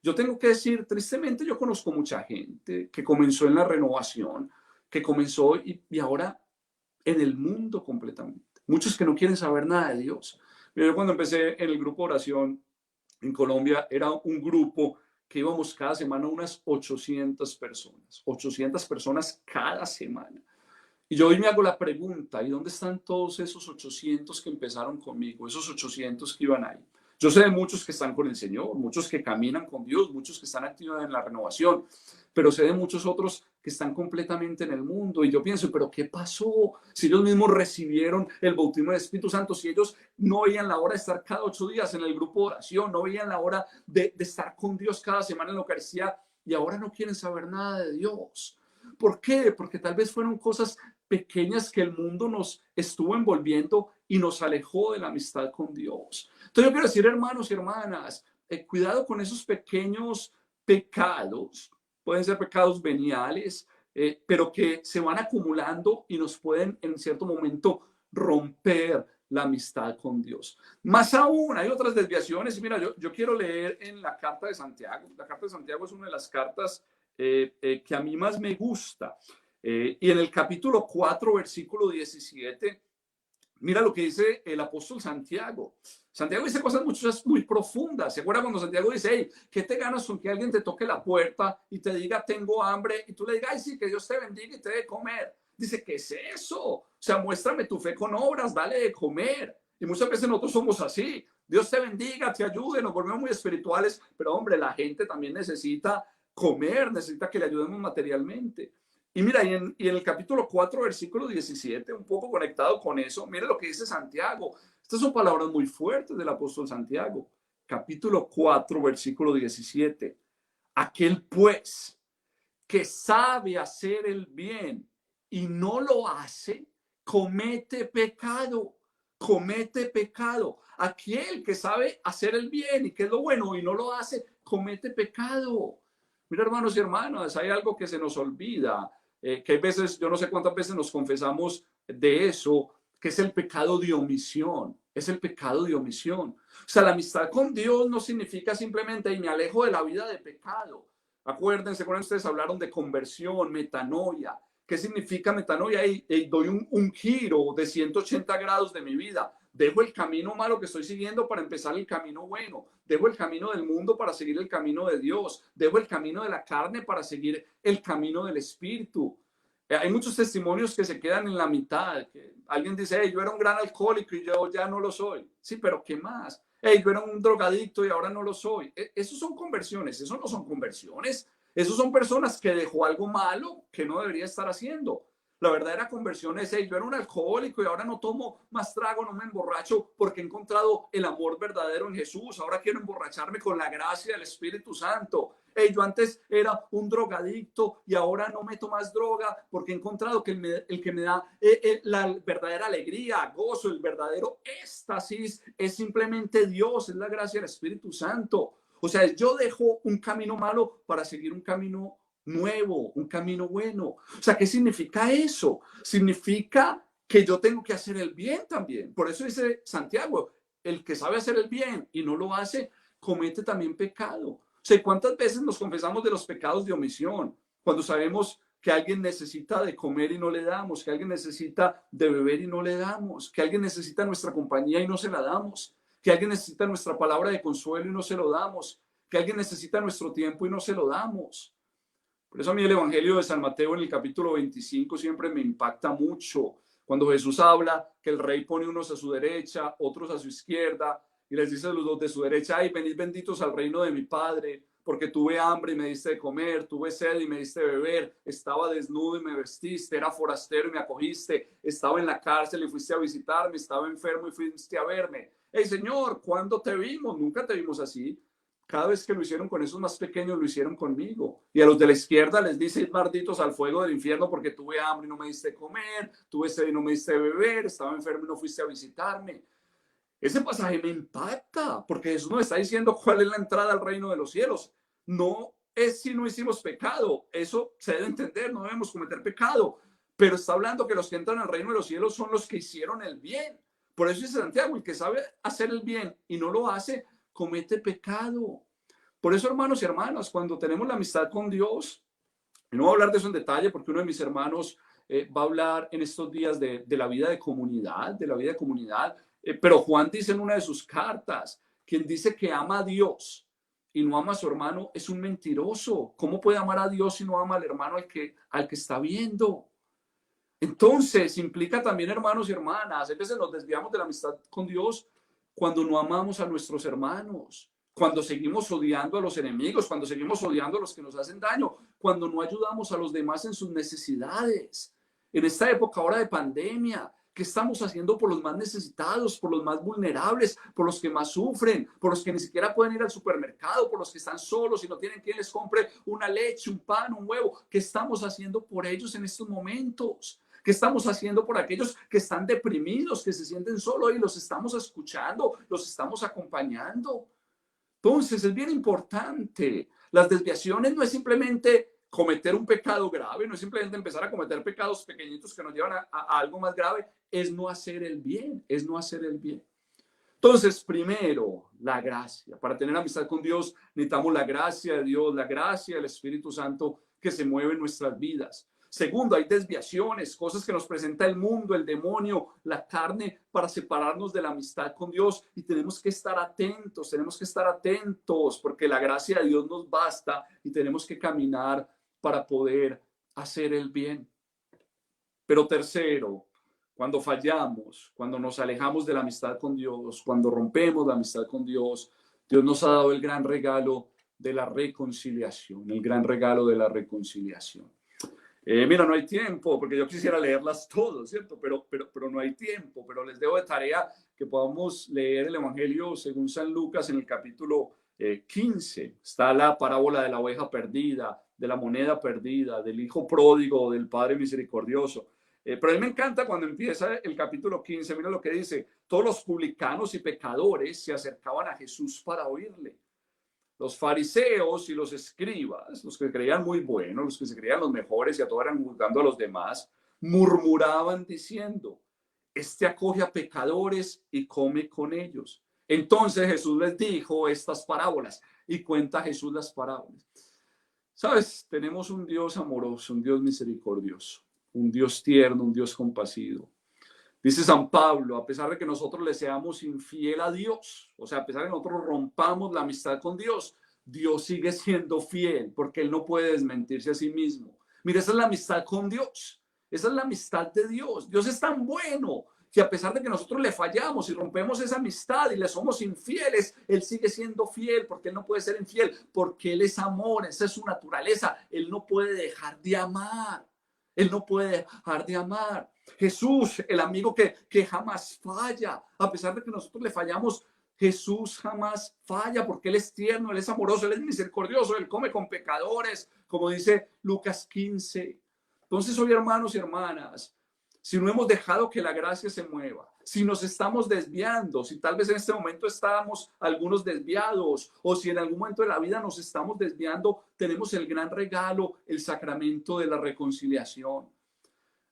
Yo tengo que decir, tristemente, yo conozco mucha gente que comenzó en la renovación, que comenzó y ahora en el mundo completamente. Muchos que no quieren saber nada de Dios. Mira, yo cuando empecé en el grupo de oración en Colombia, era un grupo que íbamos cada semana unas 800 personas cada semana. Y yo hoy me hago la pregunta, ¿y dónde están todos esos 800 que empezaron conmigo? Esos 800 que iban ahí. Yo sé de muchos que están con el Señor, muchos que caminan con Dios, muchos que están activos en la renovación, pero sé de muchos otros que están completamente en el mundo. Y yo pienso, ¿pero qué pasó? Si ellos mismos recibieron el bautismo del Espíritu Santo, si ellos no veían la hora de estar cada 8 días en el grupo de oración, no veían la hora de estar con Dios cada semana en la Eucaristía, y ahora no quieren saber nada de Dios. ¿Por qué? Porque tal vez fueron cosas pequeñas que el mundo nos estuvo envolviendo y nos alejó de la amistad con Dios. Entonces yo quiero decir, hermanos y hermanas, cuidado con esos pequeños pecados, pueden ser pecados veniales, pero que se van acumulando y nos pueden en cierto momento romper la amistad con Dios. Más aún, hay otras desviaciones. Mira, yo quiero leer en la carta de Santiago. La carta de Santiago es una de las cartas que a mí más me gusta. Y en el capítulo 4, versículo 17, mira lo que dice el apóstol Santiago. Santiago dice cosas muchas muy profundas. ¿Se acuerdan cuando Santiago dice, hey, ¿qué te ganas con que alguien te toque la puerta y te diga, tengo hambre? Y tú le digas, ay, sí, que Dios te bendiga y te dé comer. Dice, ¿qué es eso? O sea, muéstrame tu fe con obras, dale de comer. Y muchas veces nosotros somos así. Dios te bendiga, te ayude, nos volvemos muy espirituales, pero hombre, la gente también necesita comer, necesita que le ayudemos materialmente. Y mira, y en el capítulo 4, versículo 17, un poco conectado con eso, mira lo que dice Santiago. Estas son palabras muy fuertes del apóstol Santiago. Capítulo 4, versículo 17. Aquel pues que sabe hacer el bien y no lo hace, comete pecado. Comete pecado. Aquel que sabe hacer el bien y que es lo bueno y no lo hace, comete pecado. Mira, hermanos y hermanas, hay algo que se nos olvida, que hay veces, yo no sé cuántas veces nos confesamos de eso, que es el pecado de omisión. Es el pecado de omisión. O sea, la amistad con Dios no significa simplemente y me alejo de la vida de pecado. Acuérdense, cuando ustedes hablaron de conversión, metanoia. ¿Qué significa metanoia? Y doy un giro de 180 grados de mi vida. Dejo el camino malo que estoy siguiendo para empezar el camino bueno. Dejo el camino del mundo para seguir el camino de Dios. Dejo el camino de la carne para seguir el camino del Espíritu. Hay muchos testimonios que se quedan en la mitad. Que alguien dice, hey, yo era un gran alcohólico y yo ya no lo soy. Sí, pero ¿qué más? Hey, yo era un drogadicto y ahora no lo soy. Esos son conversiones, eso no son conversiones. Esos son personas que dejó algo malo que no debería estar haciendo. La verdadera conversión es, hey, yo era un alcohólico y ahora no tomo más trago, no me emborracho porque he encontrado el amor verdadero en Jesús. Ahora quiero emborracharme con la gracia del Espíritu Santo. Hey, yo antes era un drogadicto y ahora no meto más droga porque he encontrado que el que me da la verdadera alegría, gozo, el verdadero éxtasis es simplemente Dios, es la gracia del Espíritu Santo. O sea, yo dejo un camino malo para seguir un camino nuevo, un camino bueno. O sea, ¿qué significa eso? Significa que yo tengo que hacer el bien también. Por eso dice Santiago, el que sabe hacer el bien y no lo hace, comete también pecado. O sea, ¿cuántas veces nos confesamos de los pecados de omisión? Cuando sabemos que alguien necesita de comer y no le damos, que alguien necesita de beber y no le damos, que alguien necesita nuestra compañía y no se la damos, que alguien necesita nuestra palabra de consuelo y no se lo damos, que alguien necesita nuestro tiempo y no se lo damos. Por eso a mí el Evangelio de San Mateo en el capítulo 25 siempre me impacta mucho. Cuando Jesús habla que el rey pone unos a su derecha, otros a su izquierda, y les dice a los dos de su derecha, ay, venid benditos al reino de mi Padre, porque tuve hambre y me diste de comer, tuve sed y me diste de beber, estaba desnudo y me vestiste, era forastero y me acogiste, estaba en la cárcel y fuiste a visitarme, estaba enfermo y fuiste a verme. Hey, Señor, ¿cuándo te vimos? Nunca te vimos así. Cada vez que lo hicieron con esos más pequeños, lo hicieron conmigo. Y a los de la izquierda les dice, malditos al fuego del infierno, porque tuve hambre y no me diste de comer, tuve sed y no me diste de beber, estaba enfermo y no fuiste a visitarme. Ese pasaje me impacta, porque Jesús nos está diciendo cuál es la entrada al reino de los cielos. No es si no hicimos pecado, eso se debe entender, no debemos cometer pecado, pero está hablando que los que entran al reino de los cielos son los que hicieron el bien. Por eso dice Santiago, el que sabe hacer el bien y no lo hace, comete pecado. Por eso, hermanos y hermanas, cuando tenemos la amistad con Dios, y no voy a hablar de eso en detalle porque uno de mis hermanos va a hablar en estos días de la vida de comunidad, pero Juan dice en una de sus cartas, quien dice que ama a Dios y no ama a su hermano es un mentiroso. ¿Cómo puede amar a Dios si no ama al hermano al que está viendo? Entonces, implica también, hermanos y hermanas, a veces nos desviamos de la amistad con Dios cuando no amamos a nuestros hermanos, cuando seguimos odiando a los enemigos, cuando seguimos odiando a los que nos hacen daño, cuando no ayudamos a los demás en sus necesidades. En esta época ahora de pandemia, ¿qué estamos haciendo por los más necesitados, por los más vulnerables, por los que más sufren, por los que ni siquiera pueden ir al supermercado, por los que están solos y no tienen quien les compre una leche, un pan, un huevo? ¿Qué estamos haciendo por ellos en estos momentos? ¿Qué estamos haciendo por aquellos que están deprimidos, que se sienten solos y los estamos escuchando, los estamos acompañando? Entonces, es bien importante. Las desviaciones no es simplemente cometer un pecado grave, no es simplemente empezar a cometer pecados pequeñitos que nos llevan a algo más grave, es no hacer el bien, es no hacer el bien. Entonces, primero, la gracia. Para tener amistad con Dios necesitamos la gracia de Dios, la gracia del Espíritu Santo que se mueve en nuestras vidas. Segundo, hay desviaciones, cosas que nos presenta el mundo, el demonio, la carne, para separarnos de la amistad con Dios. Y tenemos que estar atentos, porque la gracia de Dios nos basta y tenemos que caminar para poder hacer el bien. Pero tercero, cuando fallamos, cuando nos alejamos de la amistad con Dios, cuando rompemos la amistad con Dios, Dios nos ha dado el gran regalo de la reconciliación, el gran regalo de la reconciliación. Mira, no hay tiempo, porque yo quisiera leerlas todas, ¿cierto? Pero no hay tiempo, pero les dejo de tarea que podamos leer el Evangelio según San Lucas en el capítulo 15. Está la parábola de la oveja perdida, de la moneda perdida, del hijo pródigo, del Padre misericordioso. Pero a mí me encanta cuando empieza el capítulo 15, mira lo que dice: todos los publicanos y pecadores se acercaban a Jesús para oírle. Los fariseos y los escribas, los que creían muy buenos, los que se creían los mejores y a todos eran juzgando a los demás, murmuraban diciendo: este acoge a pecadores y come con ellos. Entonces Jesús les dijo estas parábolas y cuenta Jesús las parábolas. Sabes, tenemos un Dios amoroso, un Dios misericordioso, un Dios tierno, un Dios compasivo. Dice San Pablo, a pesar de que nosotros le seamos infiel a Dios, o sea, a pesar de que nosotros rompamos la amistad con Dios, Dios sigue siendo fiel porque Él no puede desmentirse a sí mismo. Mira, esa es la amistad con Dios. Esa es la amistad de Dios. Dios es tan bueno que a pesar de que nosotros le fallamos y rompemos esa amistad y le somos infieles, Él sigue siendo fiel porque Él no puede ser infiel, porque Él es amor, esa es su naturaleza. Él no puede dejar de amar. Él no puede dejar de amar. Jesús, el amigo que jamás falla, a pesar de que nosotros le fallamos, Jesús jamás falla porque Él es tierno, Él es amoroso, Él es misericordioso, Él come con pecadores, como dice Lucas 15. Entonces hoy, hermanos y hermanas, si no hemos dejado que la gracia se mueva, Si nos estamos desviando, si tal vez en este momento estábamos algunos desviados, o si en algún momento de la vida nos estamos desviando, tenemos el gran regalo, el sacramento de la reconciliación.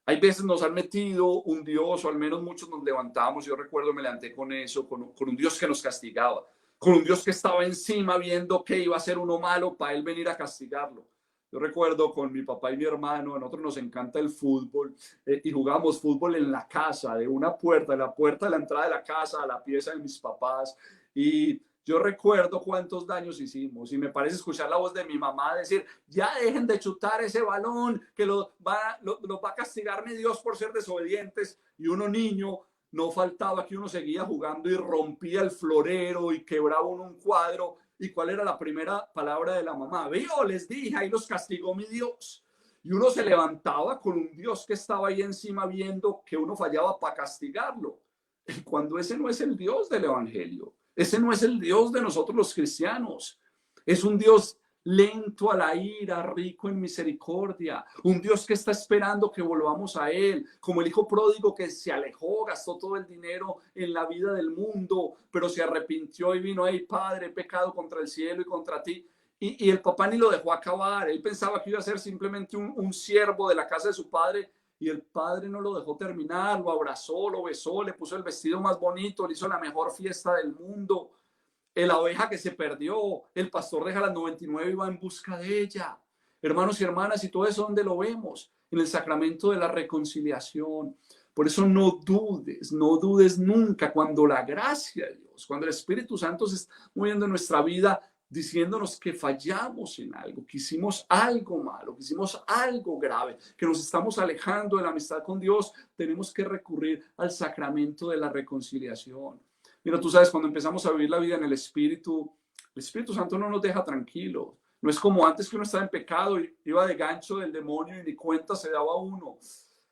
Hay veces nos han metido un Dios, o al menos muchos nos levantamos, yo recuerdo me levanté con eso, con un Dios que nos castigaba, con un Dios que estaba encima viendo que iba a ser uno malo para él venir a castigarlo. Yo recuerdo con mi papá y mi hermano, a nosotros nos encanta el fútbol y jugamos fútbol en la casa, de una puerta, de la puerta de la entrada de la casa a la pieza de mis papás. Y yo recuerdo cuántos daños hicimos y me parece escuchar la voz de mi mamá decir, ya dejen de chutar ese balón, que lo va a castigar mi Dios por ser desobedientes. Y uno niño, no faltaba que uno seguía jugando y rompía el florero y quebraba un cuadro. ¿Y cuál era la primera palabra de la mamá? Vio, les dije, ahí los castigó mi Dios. Y uno se levantaba con un Dios que estaba ahí encima viendo que uno fallaba para castigarlo. Y cuando ese no es el Dios del Evangelio, ese no es el Dios de nosotros los cristianos. Es un Dios lento a la ira, rico en misericordia, un Dios que está esperando que volvamos a Él, como el hijo pródigo que se alejó, gastó todo el dinero en la vida del mundo, pero se arrepintió y vino, hey Padre, he pecado contra el cielo y contra ti. Y el papá ni lo dejó acabar, él pensaba que iba a ser simplemente un siervo de la casa de su padre, y el padre no lo dejó terminar, lo abrazó, lo besó, le puso el vestido más bonito, le hizo la mejor fiesta del mundo. La oveja que se perdió, el pastor deja las 99 y va en busca de ella. Hermanos y hermanas, y todo eso, ¿dónde lo vemos? En el sacramento de la reconciliación. Por eso no dudes nunca cuando la gracia de Dios, cuando el Espíritu Santo se está moviendo en nuestra vida, diciéndonos que fallamos en algo, que hicimos algo malo, que hicimos algo grave, que nos estamos alejando de la amistad con Dios, tenemos que recurrir al sacramento de la reconciliación. Mira, tú sabes, cuando empezamos a vivir la vida en el Espíritu Santo no nos deja tranquilos. No es como antes que uno estaba en pecado y iba de gancho del demonio y ni cuenta se daba uno.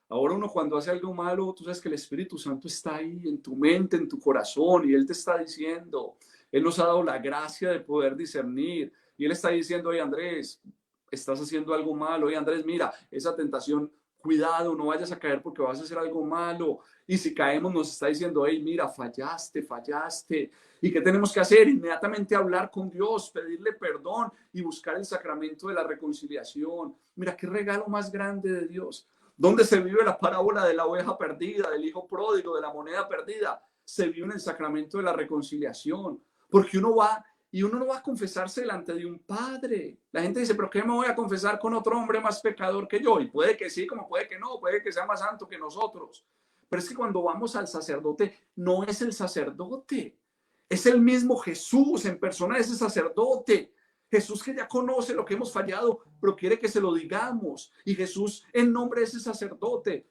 Ahora uno cuando hace algo malo, tú sabes que el Espíritu Santo está ahí en tu mente, en tu corazón, y Él te está diciendo, Él nos ha dado la gracia de poder discernir. Y Él está diciendo, oye Andrés, estás haciendo algo malo. Oye Andrés, mira, esa tentación, cuidado, no vayas a caer porque vas a hacer algo malo. Y si caemos nos está diciendo, hey, mira, fallaste. ¿Y qué tenemos que hacer? Inmediatamente hablar con Dios, pedirle perdón y buscar el sacramento de la reconciliación. Mira, qué regalo más grande de Dios. ¿Dónde se vive la parábola de la oveja perdida, del hijo pródigo, de la moneda perdida? Se vive en el sacramento de la reconciliación. Porque uno va y uno no va a confesarse delante de un padre. La gente dice, ¿pero qué me voy a confesar con otro hombre más pecador que yo? Y puede que sí, como puede que no, puede que sea más santo que nosotros. Pero es que cuando vamos al sacerdote, no es el sacerdote, es el mismo Jesús en persona de ese sacerdote. Jesús que ya conoce lo que hemos fallado, pero quiere que se lo digamos. Y Jesús en nombre de ese sacerdote,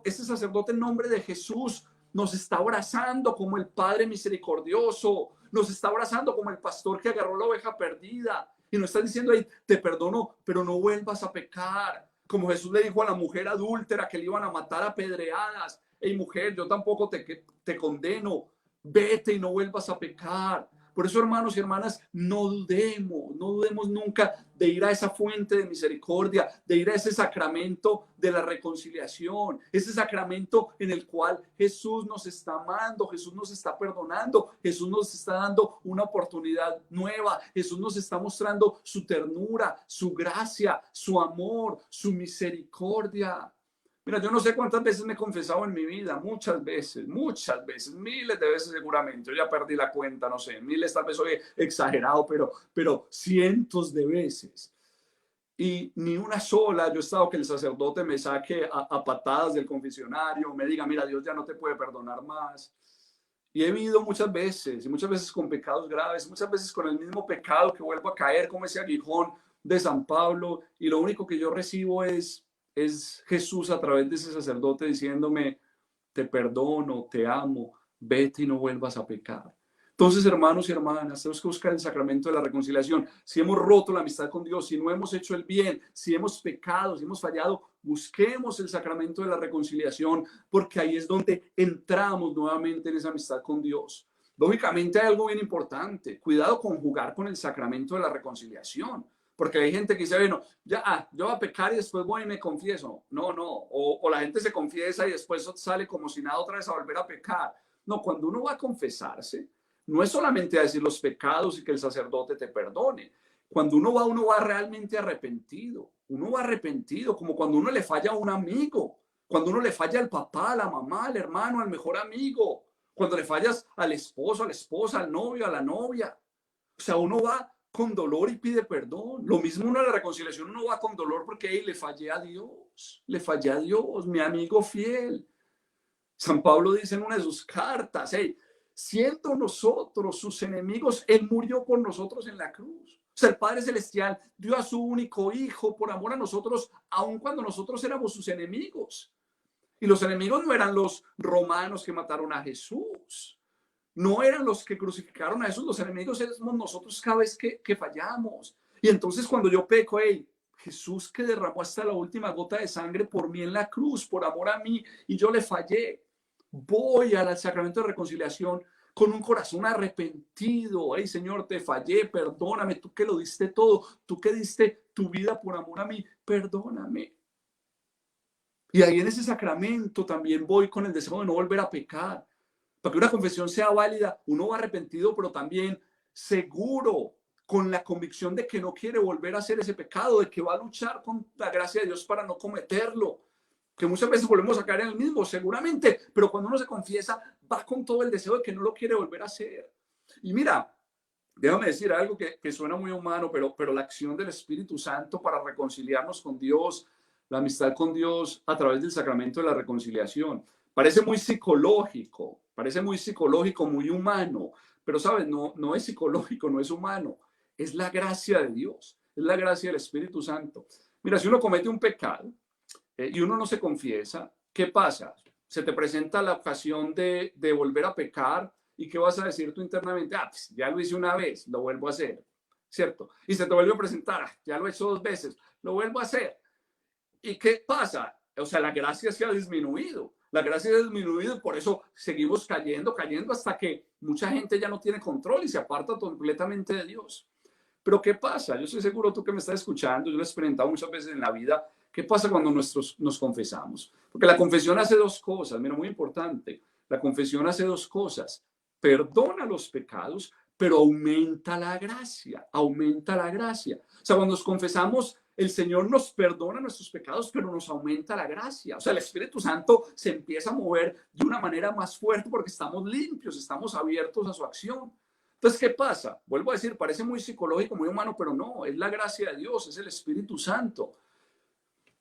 ese sacerdote en nombre de Jesús nos está abrazando como el Padre misericordioso, nos está abrazando como el pastor que agarró la oveja perdida y nos está diciendo, ahí, te perdono, pero no vuelvas a pecar. Como Jesús le dijo a la mujer adúltera que le iban a matar a pedreadas, hey mujer, yo tampoco te condeno, vete y no vuelvas a pecar. Por eso, hermanos y hermanas, no dudemos nunca de ir a esa fuente de misericordia, de ir a ese sacramento de la reconciliación, ese sacramento en el cual Jesús nos está amando, Jesús nos está perdonando, Jesús nos está dando una oportunidad nueva, Jesús nos está mostrando su ternura, su gracia, su amor, su misericordia. Mira, yo no sé cuántas veces me he confesado en mi vida, muchas veces, miles de veces seguramente. Yo ya perdí la cuenta, no sé, miles, tal vez soy exagerado, pero cientos de veces. Y ni una sola, yo he estado que el sacerdote me saque a patadas del confesionario, me diga, mira, Dios ya no te puede perdonar más. Y he vivido muchas veces, y muchas veces con pecados graves, muchas veces con el mismo pecado que vuelvo a caer, como ese aguijón de San Pablo, y lo único que yo recibo es Jesús a través de ese sacerdote diciéndome, te perdono, te amo, vete y no vuelvas a pecar. Entonces, hermanos y hermanas, tenemos que buscar el sacramento de la reconciliación. Si hemos roto la amistad con Dios, si no hemos hecho el bien, si hemos pecado, si hemos fallado, busquemos el sacramento de la reconciliación, porque ahí es donde entramos nuevamente en esa amistad con Dios. Lógicamente hay algo bien importante, cuidado con jugar con el sacramento de la reconciliación. Porque hay gente que dice, bueno, ya, yo voy a pecar y después voy y me confieso. No, no. O la gente se confiesa y después sale como si nada otra vez a volver a pecar. No, cuando uno va a confesarse, no es solamente a decir los pecados y que el sacerdote te perdone. Cuando uno va realmente arrepentido. Uno va arrepentido, como cuando uno le falla a un amigo. Cuando uno le falla al papá, a la mamá, al hermano, al mejor amigo. Cuando le fallas al esposo, a la esposa, al novio, a la novia. O sea, uno va con dolor y pide perdón. Lo mismo uno en la reconciliación, uno va con dolor porque hey, le fallé a Dios, mi amigo fiel. San Pablo dice en una de sus cartas, hey, siendo nosotros sus enemigos, Él murió por nosotros en la cruz. O sea, el Padre Celestial dio a su único Hijo por amor a nosotros, aun cuando nosotros éramos sus enemigos. Y los enemigos no eran los romanos que mataron a Jesús. No eran los que crucificaron a Jesús, los enemigos somos nosotros cada vez que fallamos. Y entonces cuando yo peco, hey, Jesús que derramó hasta la última gota de sangre por mí en la cruz, por amor a mí, y yo le fallé, voy al sacramento de reconciliación con un corazón arrepentido. Hey, Señor, te fallé, perdóname, tú que lo diste todo, tú que diste tu vida por amor a mí, perdóname. Y ahí en ese sacramento también voy con el deseo de no volver a pecar. Para que una confesión sea válida, uno va arrepentido, pero también seguro, con la convicción de que no quiere volver a hacer ese pecado, de que va a luchar con la gracia de Dios para no cometerlo. Que muchas veces volvemos a caer en el mismo, seguramente, pero cuando uno se confiesa, va con todo el deseo de que no lo quiere volver a hacer. Y mira, déjame decir algo que suena muy humano, pero la acción del Espíritu Santo para reconciliarnos con Dios, la amistad con Dios a través del sacramento de la reconciliación, parece muy psicológico, muy humano, pero sabes, no es psicológico, no es humano, es la gracia de Dios, es la gracia del Espíritu Santo. Mira, si uno comete un pecado y uno no se confiesa, ¿qué pasa? Se te presenta la ocasión de volver a pecar. ¿Y qué vas a decir tú internamente? Pues ya lo hice una vez, lo vuelvo a hacer, ¿cierto? Y se te vuelve a presentar, ya lo he hecho 2 veces, lo vuelvo a hacer. ¿Y qué pasa? O sea, la gracia se ha disminuido. La gracia se ha disminuido y por eso seguimos cayendo hasta que mucha gente ya no tiene control y se aparta completamente de Dios. Pero ¿qué pasa? Yo estoy seguro, tú que me estás escuchando, yo lo he experimentado muchas veces en la vida. ¿Qué pasa cuando nos confesamos? Porque la confesión hace 2 cosas, mira, muy importante. La confesión hace 2 cosas. Perdona los pecados, pero aumenta la gracia, aumenta la gracia. O sea, cuando nos confesamos, el Señor nos perdona nuestros pecados, pero nos aumenta la gracia. O sea, el Espíritu Santo se empieza a mover de una manera más fuerte porque estamos limpios, estamos abiertos a su acción. Entonces, ¿qué pasa? Vuelvo a decir, parece muy psicológico, muy humano, pero no, es la gracia de Dios, es el Espíritu Santo.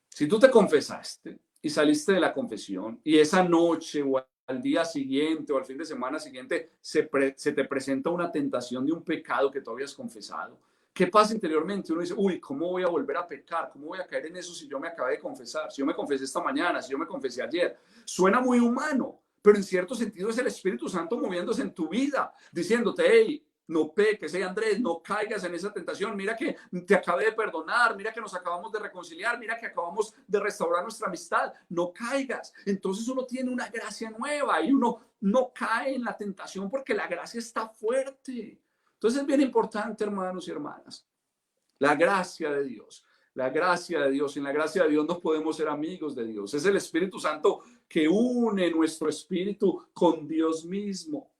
Si tú te confesaste y saliste de la confesión y esa noche o al día siguiente o al fin de semana siguiente se te presenta una tentación de un pecado que tú habías confesado, ¿qué pasa interiormente? Uno dice, uy, ¿cómo voy a volver a pecar? ¿Cómo voy a caer en eso si yo me acabé de confesar? Si yo me confesé esta mañana, si yo me confesé ayer. Suena muy humano, pero en cierto sentido es el Espíritu Santo moviéndose en tu vida, diciéndote, hey, no peques, hey Andrés, no caigas en esa tentación, mira que te acabé de perdonar, mira que nos acabamos de reconciliar, mira que acabamos de restaurar nuestra amistad, no caigas. Entonces uno tiene una gracia nueva y uno no cae en la tentación porque la gracia está fuerte. Entonces es bien importante, hermanos y hermanas, la gracia de Dios. La gracia de Dios, en la gracia de Dios no podemos ser amigos de Dios. Es el Espíritu Santo que une nuestro espíritu con Dios mismo.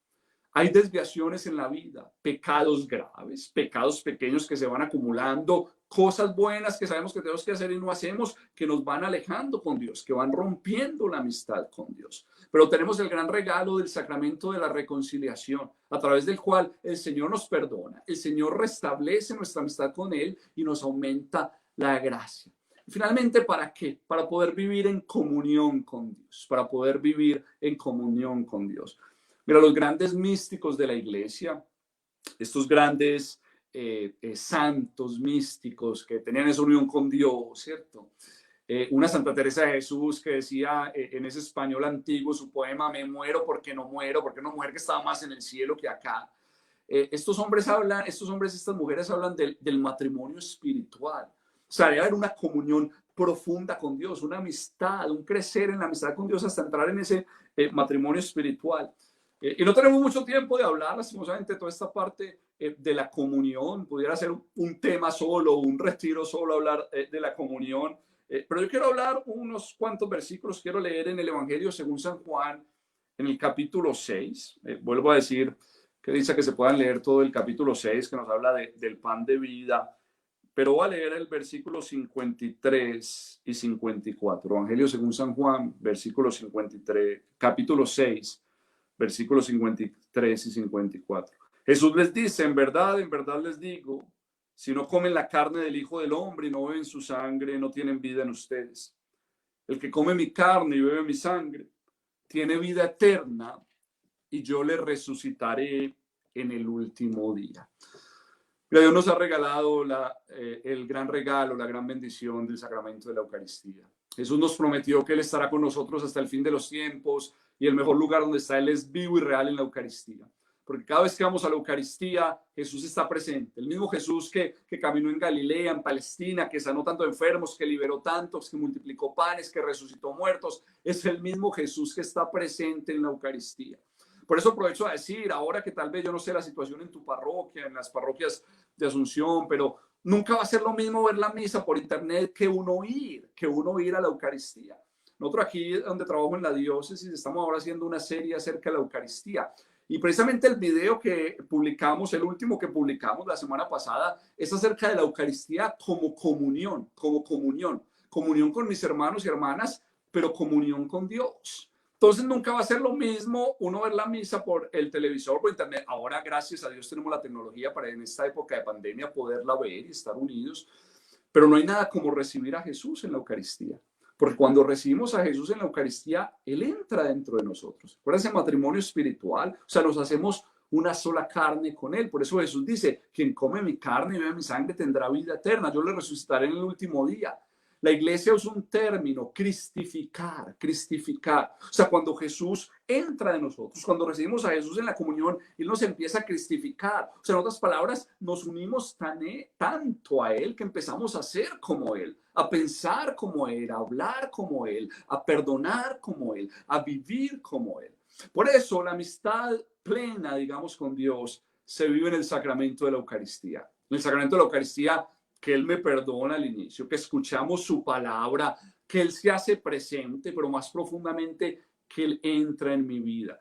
Hay desviaciones en la vida, pecados graves, pecados pequeños que se van acumulando, cosas buenas que sabemos que tenemos que hacer y no hacemos, que nos van alejando con Dios, que van rompiendo la amistad con Dios. Pero tenemos el gran regalo del sacramento de la reconciliación, a través del cual el Señor nos perdona, el Señor restablece nuestra amistad con Él y nos aumenta la gracia. Y finalmente, ¿para qué? Para poder vivir en comunión con Dios, para poder vivir en comunión con Dios. Mira, los grandes místicos de la iglesia, estos grandes santos místicos que tenían esa unión con Dios, ¿cierto? Una Santa Teresa de Jesús que decía en ese español antiguo su poema, me muero porque no muero, porque una mujer que estaba más en el cielo que acá. Estas mujeres hablan del matrimonio espiritual. O sea, debe haber una comunión profunda con Dios, una amistad, un crecer en la amistad con Dios hasta entrar en ese matrimonio espiritual. Y no tenemos mucho tiempo de hablar, lastimosamente, toda esta parte de la comunión, pudiera ser un tema solo, un retiro solo, hablar de la comunión. Pero yo quiero hablar unos cuantos versículos, quiero leer en el Evangelio según San Juan, en el capítulo 6. Vuelvo a decir que dice que se puedan leer todo el capítulo 6, que nos habla del pan de vida, pero voy a leer el versículo 53 y 54. Evangelio según San Juan, versículo 53, capítulo 6, versículos 53 y 54. Jesús les dice, en verdad les digo, si no comen la carne del Hijo del Hombre y no beben su sangre, no tienen vida en ustedes. El que come mi carne y bebe mi sangre, tiene vida eterna, y yo le resucitaré en el último día. Mira, Dios nos ha regalado el gran regalo, la gran bendición del sacramento de la Eucaristía. Jesús nos prometió que Él estará con nosotros hasta el fin de los tiempos, y el mejor lugar donde está Él es vivo y real en la Eucaristía. Porque cada vez que vamos a la Eucaristía, Jesús está presente. El mismo Jesús que caminó en Galilea, en Palestina, que sanó tantos enfermos, que liberó tantos, que multiplicó panes, que resucitó muertos, es el mismo Jesús que está presente en la Eucaristía. Por eso aprovecho a decir, ahora que tal vez yo no sé la situación en tu parroquia, en las parroquias de Asunción, pero nunca va a ser lo mismo ver la misa por internet que uno ir a la Eucaristía. Nosotros aquí donde trabajo en la diócesis estamos ahora haciendo una serie acerca de la Eucaristía. Y precisamente el video que publicamos, el último que publicamos la semana pasada, es acerca de la Eucaristía como comunión, comunión con mis hermanos y hermanas, pero comunión con Dios. Entonces nunca va a ser lo mismo uno ver la misa por el televisor, por internet. Ahora, gracias a Dios, tenemos la tecnología para en esta época de pandemia poderla ver y estar unidos. Pero no hay nada como recibir a Jesús en la Eucaristía. Porque cuando recibimos a Jesús en la Eucaristía, Él entra dentro de nosotros. Por ese matrimonio espiritual, o sea, nos hacemos una sola carne con Él. Por eso Jesús dice, quien come mi carne y bebe mi sangre tendrá vida eterna. Yo le resucitaré en el último día. La iglesia usa un término, cristificar. O sea, cuando Jesús entra en nosotros, cuando recibimos a Jesús en la comunión, Él nos empieza a cristificar. O sea, en otras palabras, nos unimos tanto a Él que empezamos a ser como Él, a pensar como Él, a hablar como Él, a perdonar como Él, a vivir como Él. Por eso la amistad plena, digamos, con Dios se vive en el sacramento de la Eucaristía. En el sacramento de la Eucaristía, que Él me perdona al inicio, que escuchamos su palabra, que Él se hace presente, pero más profundamente que Él entra en mi vida,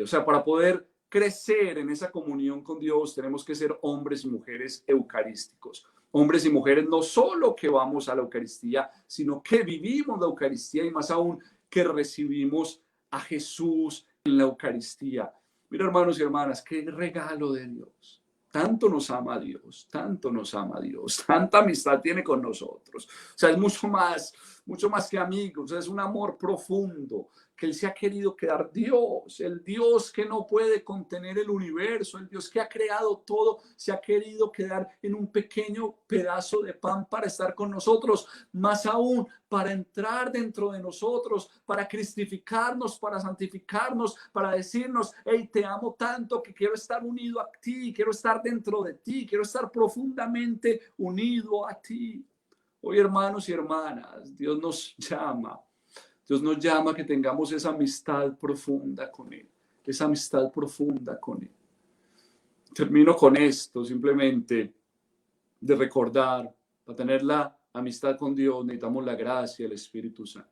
O sea, para poder crecer en esa comunión con Dios, tenemos que ser hombres y mujeres eucarísticos. Hombres y mujeres no solo que vamos a la Eucaristía, sino que vivimos la Eucaristía y más aún que recibimos a Jesús en la Eucaristía. Mira, hermanos y hermanas, qué regalo de Dios. Tanto nos ama Dios, tanta amistad tiene con nosotros. O sea, es mucho más que amigos, es un amor profundo que Él se ha querido quedar Dios, el Dios que no puede contener el universo, el Dios que ha creado todo, se ha querido quedar en un pequeño pedazo de pan para estar con nosotros, más aún para entrar dentro de nosotros, para cristificarnos, para santificarnos, para decirnos, hey, te amo tanto que quiero estar unido a ti, quiero estar dentro de ti, quiero estar profundamente unido a ti. Hoy, hermanos y hermanas, Dios nos llama a que tengamos esa amistad profunda con Él, Termino con esto, simplemente de recordar, para tener la amistad con Dios necesitamos la gracia del Espíritu Santo.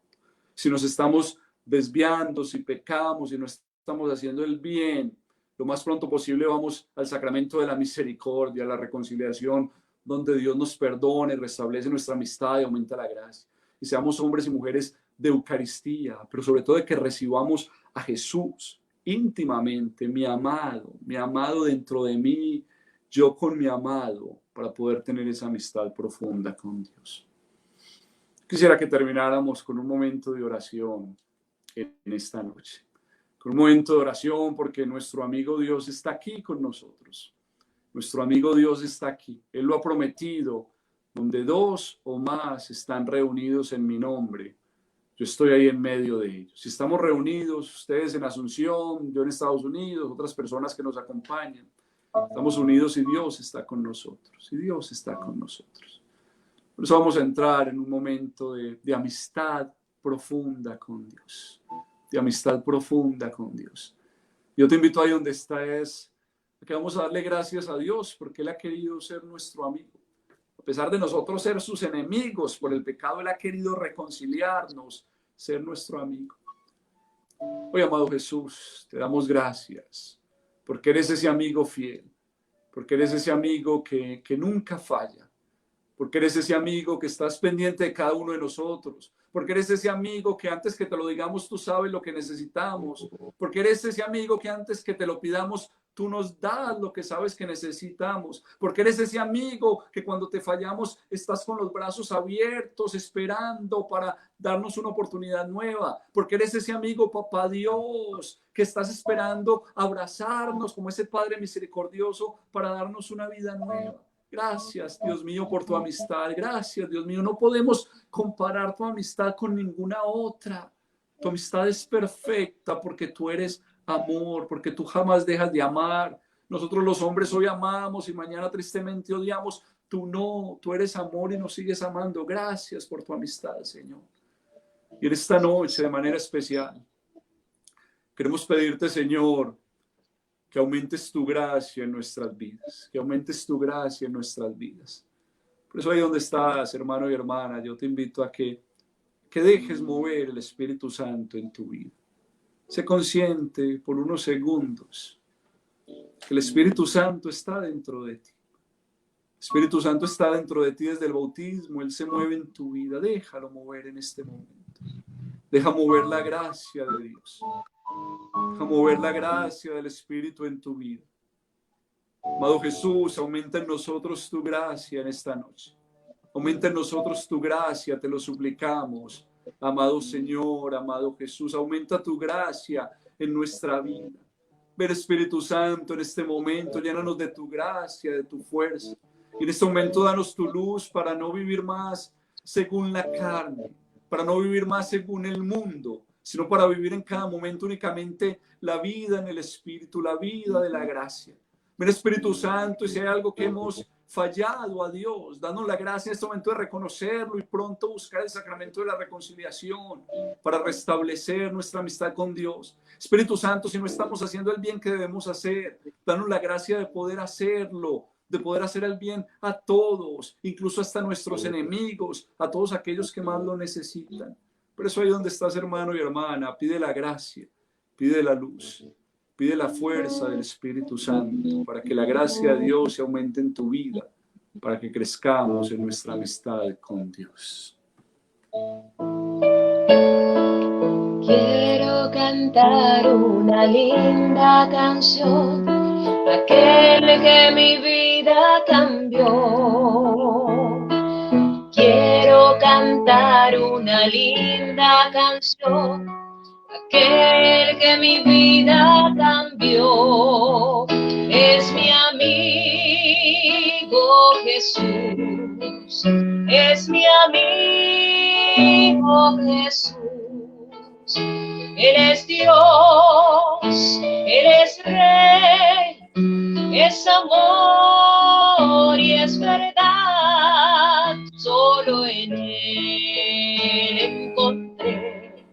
Si nos estamos desviando, si pecamos, si no estamos haciendo el bien, lo más pronto posible vamos al sacramento de la misericordia, la reconciliación, donde Dios nos perdone, restablece nuestra amistad y aumenta la gracia. Y seamos hombres y mujeres de Eucaristía, pero sobre todo de que recibamos a Jesús íntimamente, mi amado dentro de mí, yo con mi amado, para poder tener esa amistad profunda con Dios. Quisiera que termináramos con un momento de oración en esta noche, con un momento de oración porque nuestro amigo Dios está aquí con nosotros. Nuestro amigo Dios está aquí. Él lo ha prometido. Donde dos o más están reunidos en mi nombre, yo estoy ahí en medio de ellos. Si estamos reunidos, ustedes en Asunción, yo en Estados Unidos, otras personas que nos acompañan, estamos unidos y Dios está con nosotros. Por eso vamos a entrar en un momento de amistad profunda con Dios. Yo te invito ahí donde estás que vamos a darle gracias a Dios porque Él ha querido ser nuestro amigo. A pesar de nosotros ser sus enemigos por el pecado, Él ha querido reconciliarnos, ser nuestro amigo. Hoy, amado Jesús, te damos gracias porque eres ese amigo fiel, porque eres ese amigo que nunca falla, porque eres ese amigo que estás pendiente de cada uno de nosotros, porque eres ese amigo que antes que te lo digamos tú sabes lo que necesitamos, porque eres ese amigo que antes que te lo pidamos tú nos das lo que sabes que necesitamos, porque eres ese amigo que cuando te fallamos estás con los brazos abiertos esperando para darnos una oportunidad nueva, porque eres ese amigo, papá Dios, que estás esperando abrazarnos como ese Padre misericordioso para darnos una vida nueva. Gracias, Dios mío, por tu amistad. Gracias, Dios mío. No podemos comparar tu amistad con ninguna otra. Tu amistad es perfecta porque tú eres amor, porque tú jamás dejas de amar. Nosotros los hombres hoy amamos y mañana tristemente odiamos. Tú no, tú eres amor y nos sigues amando. Gracias por tu amistad, Señor. Y en esta noche, de manera especial, queremos pedirte, Señor, que aumentes tu gracia en nuestras vidas, que aumentes tu gracia en nuestras vidas. Por eso ahí donde estás, hermano y hermana, yo te invito a que dejes mover el Espíritu Santo en tu vida. Sé consciente por unos segundos que el Espíritu Santo está dentro de ti. El Espíritu Santo está dentro de ti desde el bautismo, Él se mueve en tu vida, déjalo mover en este momento. Deja mover la gracia de Dios. Deja mover la gracia del Espíritu en tu vida. Amado Jesús, aumenta en nosotros tu gracia en esta noche. Aumenta en nosotros tu gracia, te lo suplicamos. Amado Señor, amado Jesús, aumenta tu gracia en nuestra vida. Ven Espíritu Santo en este momento, llénanos de tu gracia, de tu fuerza. Y en este momento danos tu luz para no vivir más según la carne, para no vivir más según el mundo, sino para vivir en cada momento únicamente la vida en el Espíritu, la vida de la gracia. Ven Espíritu Santo, y si hay algo que hemos fallado a Dios, danos la gracia en este momento de reconocerlo y pronto buscar el sacramento de la reconciliación para restablecer nuestra amistad con Dios. Espíritu Santo, si no estamos haciendo el bien que debemos hacer, danos la gracia de poder hacerlo, de poder hacer el bien a todos, incluso hasta nuestros enemigos, a todos aquellos que más lo necesitan. Por eso ahí donde estás, hermano y hermana, pide la gracia, pide la luz. Pide la fuerza del Espíritu Santo para que la gracia de Dios se aumente en tu vida, para que crezcamos en nuestra amistad con Dios. Quiero cantar una linda canción, aquel que mi vida cambió. Quiero cantar una linda canción, aquel que mi vida cambió. Es mi amigo Jesús, es mi amigo Jesús. Él es Dios, Él es Rey, es amor y es verdad. Solo en Él encontré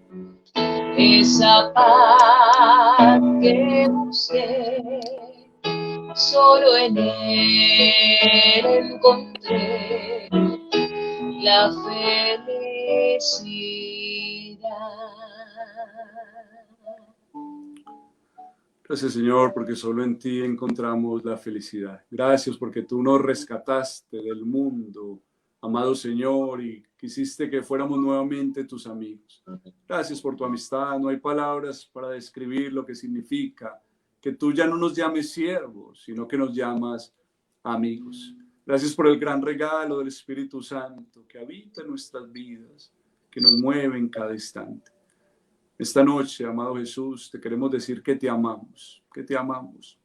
esa paz que busqué. Solo en Él encontré la felicidad. Gracias, Señor, porque solo en ti encontramos la felicidad. Gracias porque tú nos rescataste del mundo, amado Señor, y quisiste que fuéramos nuevamente tus amigos. Gracias por tu amistad. No hay palabras para describir lo que significa que tú ya no nos llames siervos, sino que nos llamas amigos. Gracias por el gran regalo del Espíritu Santo que habita en nuestras vidas, que nos mueve en cada instante. Esta noche, amado Jesús, te queremos decir que te amamos, que te amamos.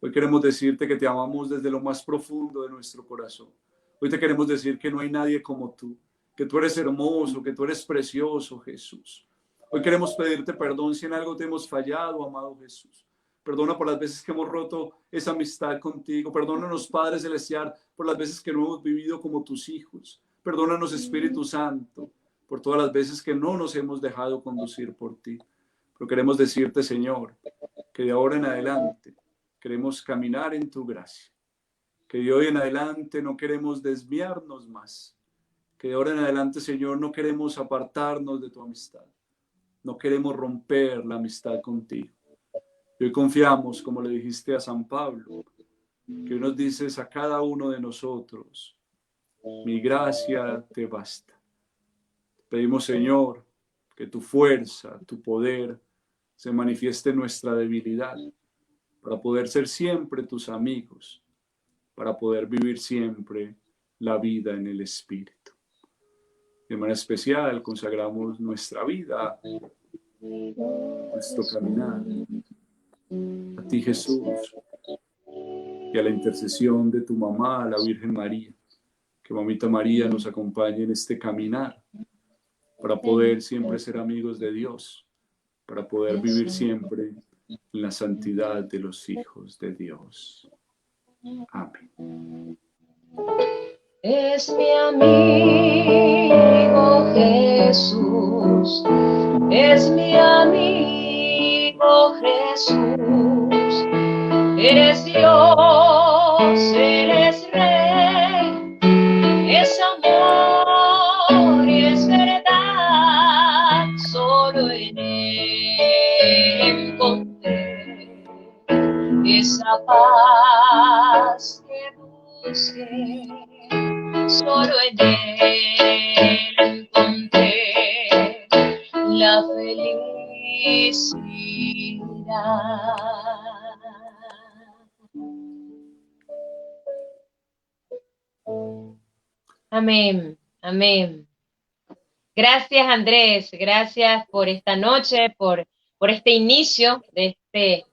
Hoy queremos decirte que te amamos desde lo más profundo de nuestro corazón. Hoy te queremos decir que no hay nadie como tú, que tú eres hermoso, que tú eres precioso, Jesús. Hoy queremos pedirte perdón si en algo te hemos fallado, amado Jesús. Perdona por las veces que hemos roto esa amistad contigo. Perdónanos, Padre Celestial, por las veces que no hemos vivido como tus hijos. Perdónanos, Espíritu Santo, por todas las veces que no nos hemos dejado conducir por ti. Pero queremos decirte, Señor, que de ahora en adelante queremos caminar en tu gracia. Que de hoy en adelante no queremos desviarnos más. Que de ahora en adelante, Señor, no queremos apartarnos de tu amistad. No queremos romper la amistad contigo. Y hoy confiamos, como le dijiste a San Pablo, que hoy nos dices a cada uno de nosotros, mi gracia te basta. Pedimos, Señor, que tu fuerza, tu poder se manifieste en nuestra debilidad, para poder ser siempre tus amigos, para poder vivir siempre la vida en el Espíritu. De manera especial consagramos nuestra vida, nuestro caminar, a ti, Jesús, y a la intercesión de tu mamá, la Virgen María. Que Mamita María nos acompañe en este caminar para poder siempre ser amigos de Dios, para poder vivir siempre en la santidad de los hijos de Dios. Amén. Es mi amigo Jesús, es mi amigo Jesús, eres Dios, eres Rey, es amor y es verdad, solo en Él encontré esa paz que busqué. Solo en Él encontré la felicidad. Amén, amén. Gracias, Andrés, gracias por esta noche, por este inicio de este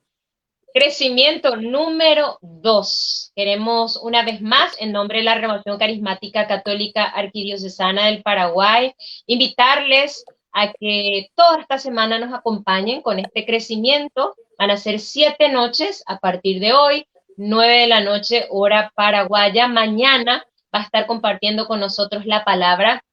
crecimiento número 2. Queremos una vez más, en nombre de la Renovación Carismática Católica Arquidiocesana del Paraguay, invitarles a que toda esta semana nos acompañen con este crecimiento. Van a ser 7 noches a partir de hoy, 9 de la noche, hora paraguaya. Mañana va a estar compartiendo con nosotros la palabra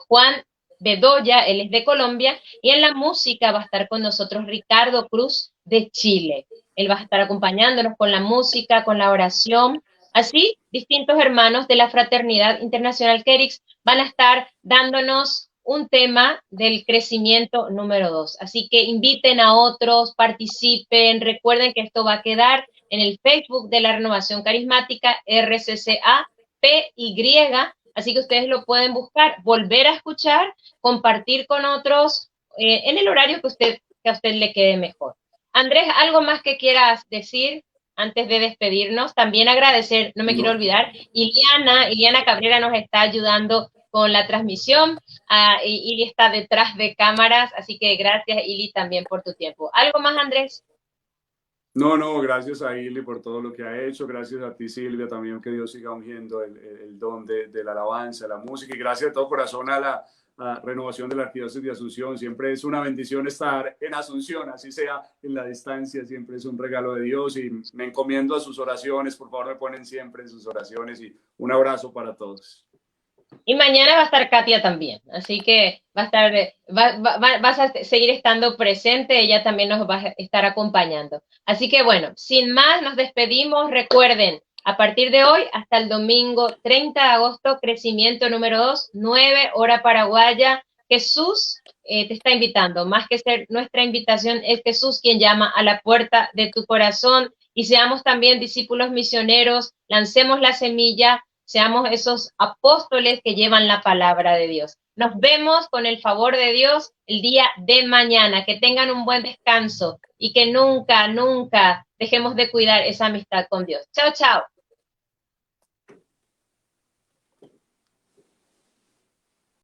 Juan Bedoya, él es de Colombia, y en la música va a estar con nosotros Ricardo Cruz de Chile. Él va a estar acompañándonos con la música, con la oración. Así, distintos hermanos de la Fraternidad Internacional Kerix van a estar dándonos un tema del crecimiento número 2. Así que inviten a otros, participen, recuerden que esto va a quedar en el Facebook de la Renovación Carismática, RCCA PY, así que ustedes lo pueden buscar, volver a escuchar, compartir con otros en el horario que a usted le quede mejor. Andrés, ¿algo más que quieras decir antes de despedirnos? También agradecer, no me quiero olvidar, Iliana Cabrera nos está ayudando con la transmisión, Ili está detrás de cámaras, así que gracias, Ili, también por tu tiempo. ¿Algo más, Andrés? No, gracias a Ili por todo lo que ha hecho, gracias a ti, Silvia, también que Dios siga ungiendo el don de la alabanza, la música, y gracias de todo corazón a la Renovación de la Arquidiócesis de Asunción. Siempre es una bendición estar en Asunción, así sea en la distancia, siempre es un regalo de Dios, y me encomiendo a sus oraciones, por favor me ponen siempre en sus oraciones, y un abrazo para todos. Y mañana va a estar Katia también, así que vas a seguir estando presente, ella también nos va a estar acompañando. Así que bueno, sin más, nos despedimos. Recuerden, a partir de hoy hasta el domingo 30 de agosto, crecimiento número 2, 9 hora paraguaya. Jesús te está invitando, más que ser nuestra invitación, es Jesús quien llama a la puerta de tu corazón, y seamos también discípulos misioneros, lancemos la semilla, seamos esos apóstoles que llevan la palabra de Dios. Nos vemos con el favor de Dios el día de mañana. Que tengan un buen descanso y que nunca, nunca dejemos de cuidar esa amistad con Dios. Chao, chao.